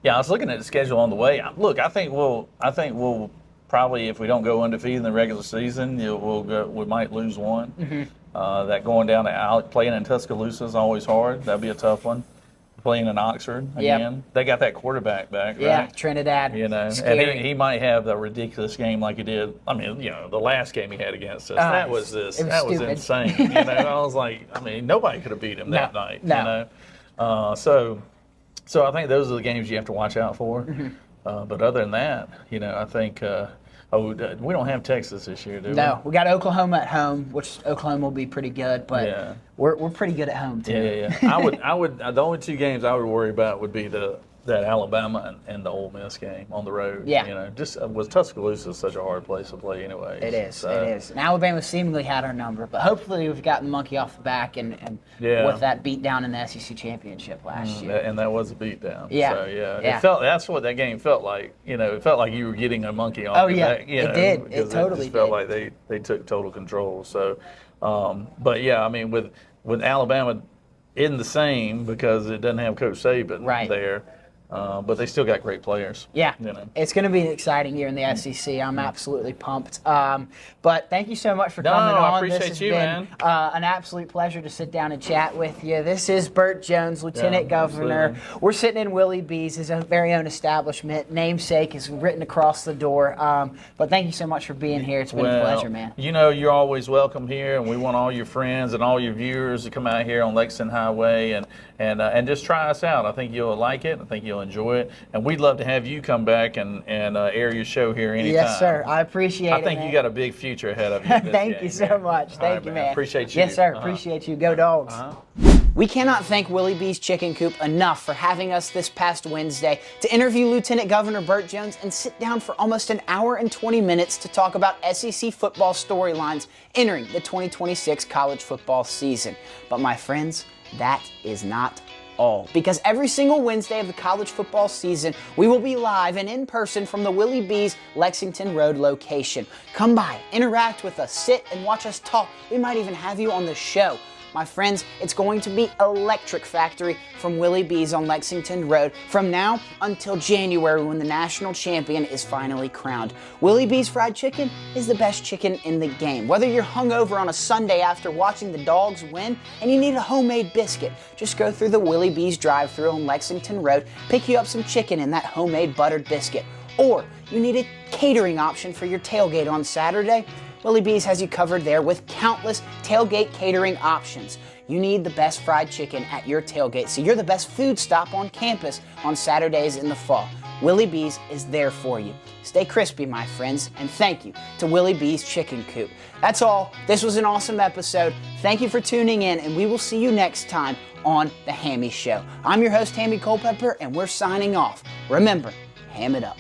was looking at the schedule on the way. Look, I think we'll probably, if we don't go undefeated in the regular season, we might lose one. That going down to playing in Tuscaloosa is always hard. That'd be a tough one. Playing in Oxford again. They got that quarterback back, right? Yeah, Trinidad. And he might have the ridiculous game like he did. The last game he had against us. That was insane. I was like, nobody could have beat him that night. No. So I think those are the games you have to watch out for. But other than that, I think. We don't have Texas this year, do we? No, we got Oklahoma at home, which Oklahoma will be pretty good, but we're pretty good at home too. Yeah. I would. The only 2 games I would worry about would be that Alabama and the Ole Miss game on the road. Yeah. Was Tuscaloosa such a hard place to play anyway? It is. And Alabama seemingly had our number, but hopefully we've gotten the monkey off the back and with that beat down in the SEC championship last year. And that was a beat down. Yeah. So that's what that game felt like. It felt like you were getting a monkey off your back. It did. It totally did. It felt like they took total control. So, with Alabama in the same, because it doesn't have Coach Saban there. but they still got great players. Yeah, You know. it's going to be an exciting year in the SEC. I'm absolutely pumped. But thank you so much for coming on. I appreciate this has you, been man. An absolute pleasure to sit down and chat with you. This is Burt Jones, Lieutenant Governor. Absolutely. We're sitting in Willie B's, his very own establishment. Namesake is written across the door. But thank you so much for being here. It's been a pleasure, man. You know, you're always welcome here, and we want all your friends and all your viewers to come out here on Lexington Highway and just try us out. I think you'll like it. I think you'll enjoy it, and we'd love to have you come back and air your show here anytime. Yes, sir. I appreciate it. I think man. you got a big future ahead of you. in this Thank game, you so man. much. All Thank right, you, man. Appreciate you. Yes, sir. Appreciate you. Go Dogs. We cannot thank Willie B's Chicken Coop enough for having us this past Wednesday to interview Lieutenant Governor Burt Jones and sit down for almost an hour and 20 minutes to talk about SEC football storylines entering the 2026 college football season. But my friends, that is not all. Because every single Wednesday of the college football season, we will be live and in person from the Willie B's Lexington Road location. Come by, interact with us, sit and watch us talk. We might even have you on the show. My friends, it's going to be Electric Factory from Willie B's on Lexington Road from now until January when the national champion is finally crowned. Willie B's Fried Chicken is the best chicken in the game. Whether you're hungover on a Sunday after watching the Dogs win and you need a homemade biscuit, just go through the Willie B's drive-thru on Lexington Road, pick you up some chicken and that homemade buttered biscuit. Or you need a catering option for your tailgate on Saturday, Willie B's has you covered there with countless tailgate catering options. You need the best fried chicken at your tailgate, so you're the best food stop on campus on Saturdays in the fall. Willie B's is there for you. Stay crispy, my friends, and thank you to Willie B's Chicken Coop. That's all. This was an awesome episode. Thank you for tuning in, and we will see you next time on The Hammy Show. I'm your host, Hammy Culpepper, and we're signing off. Remember, ham it up.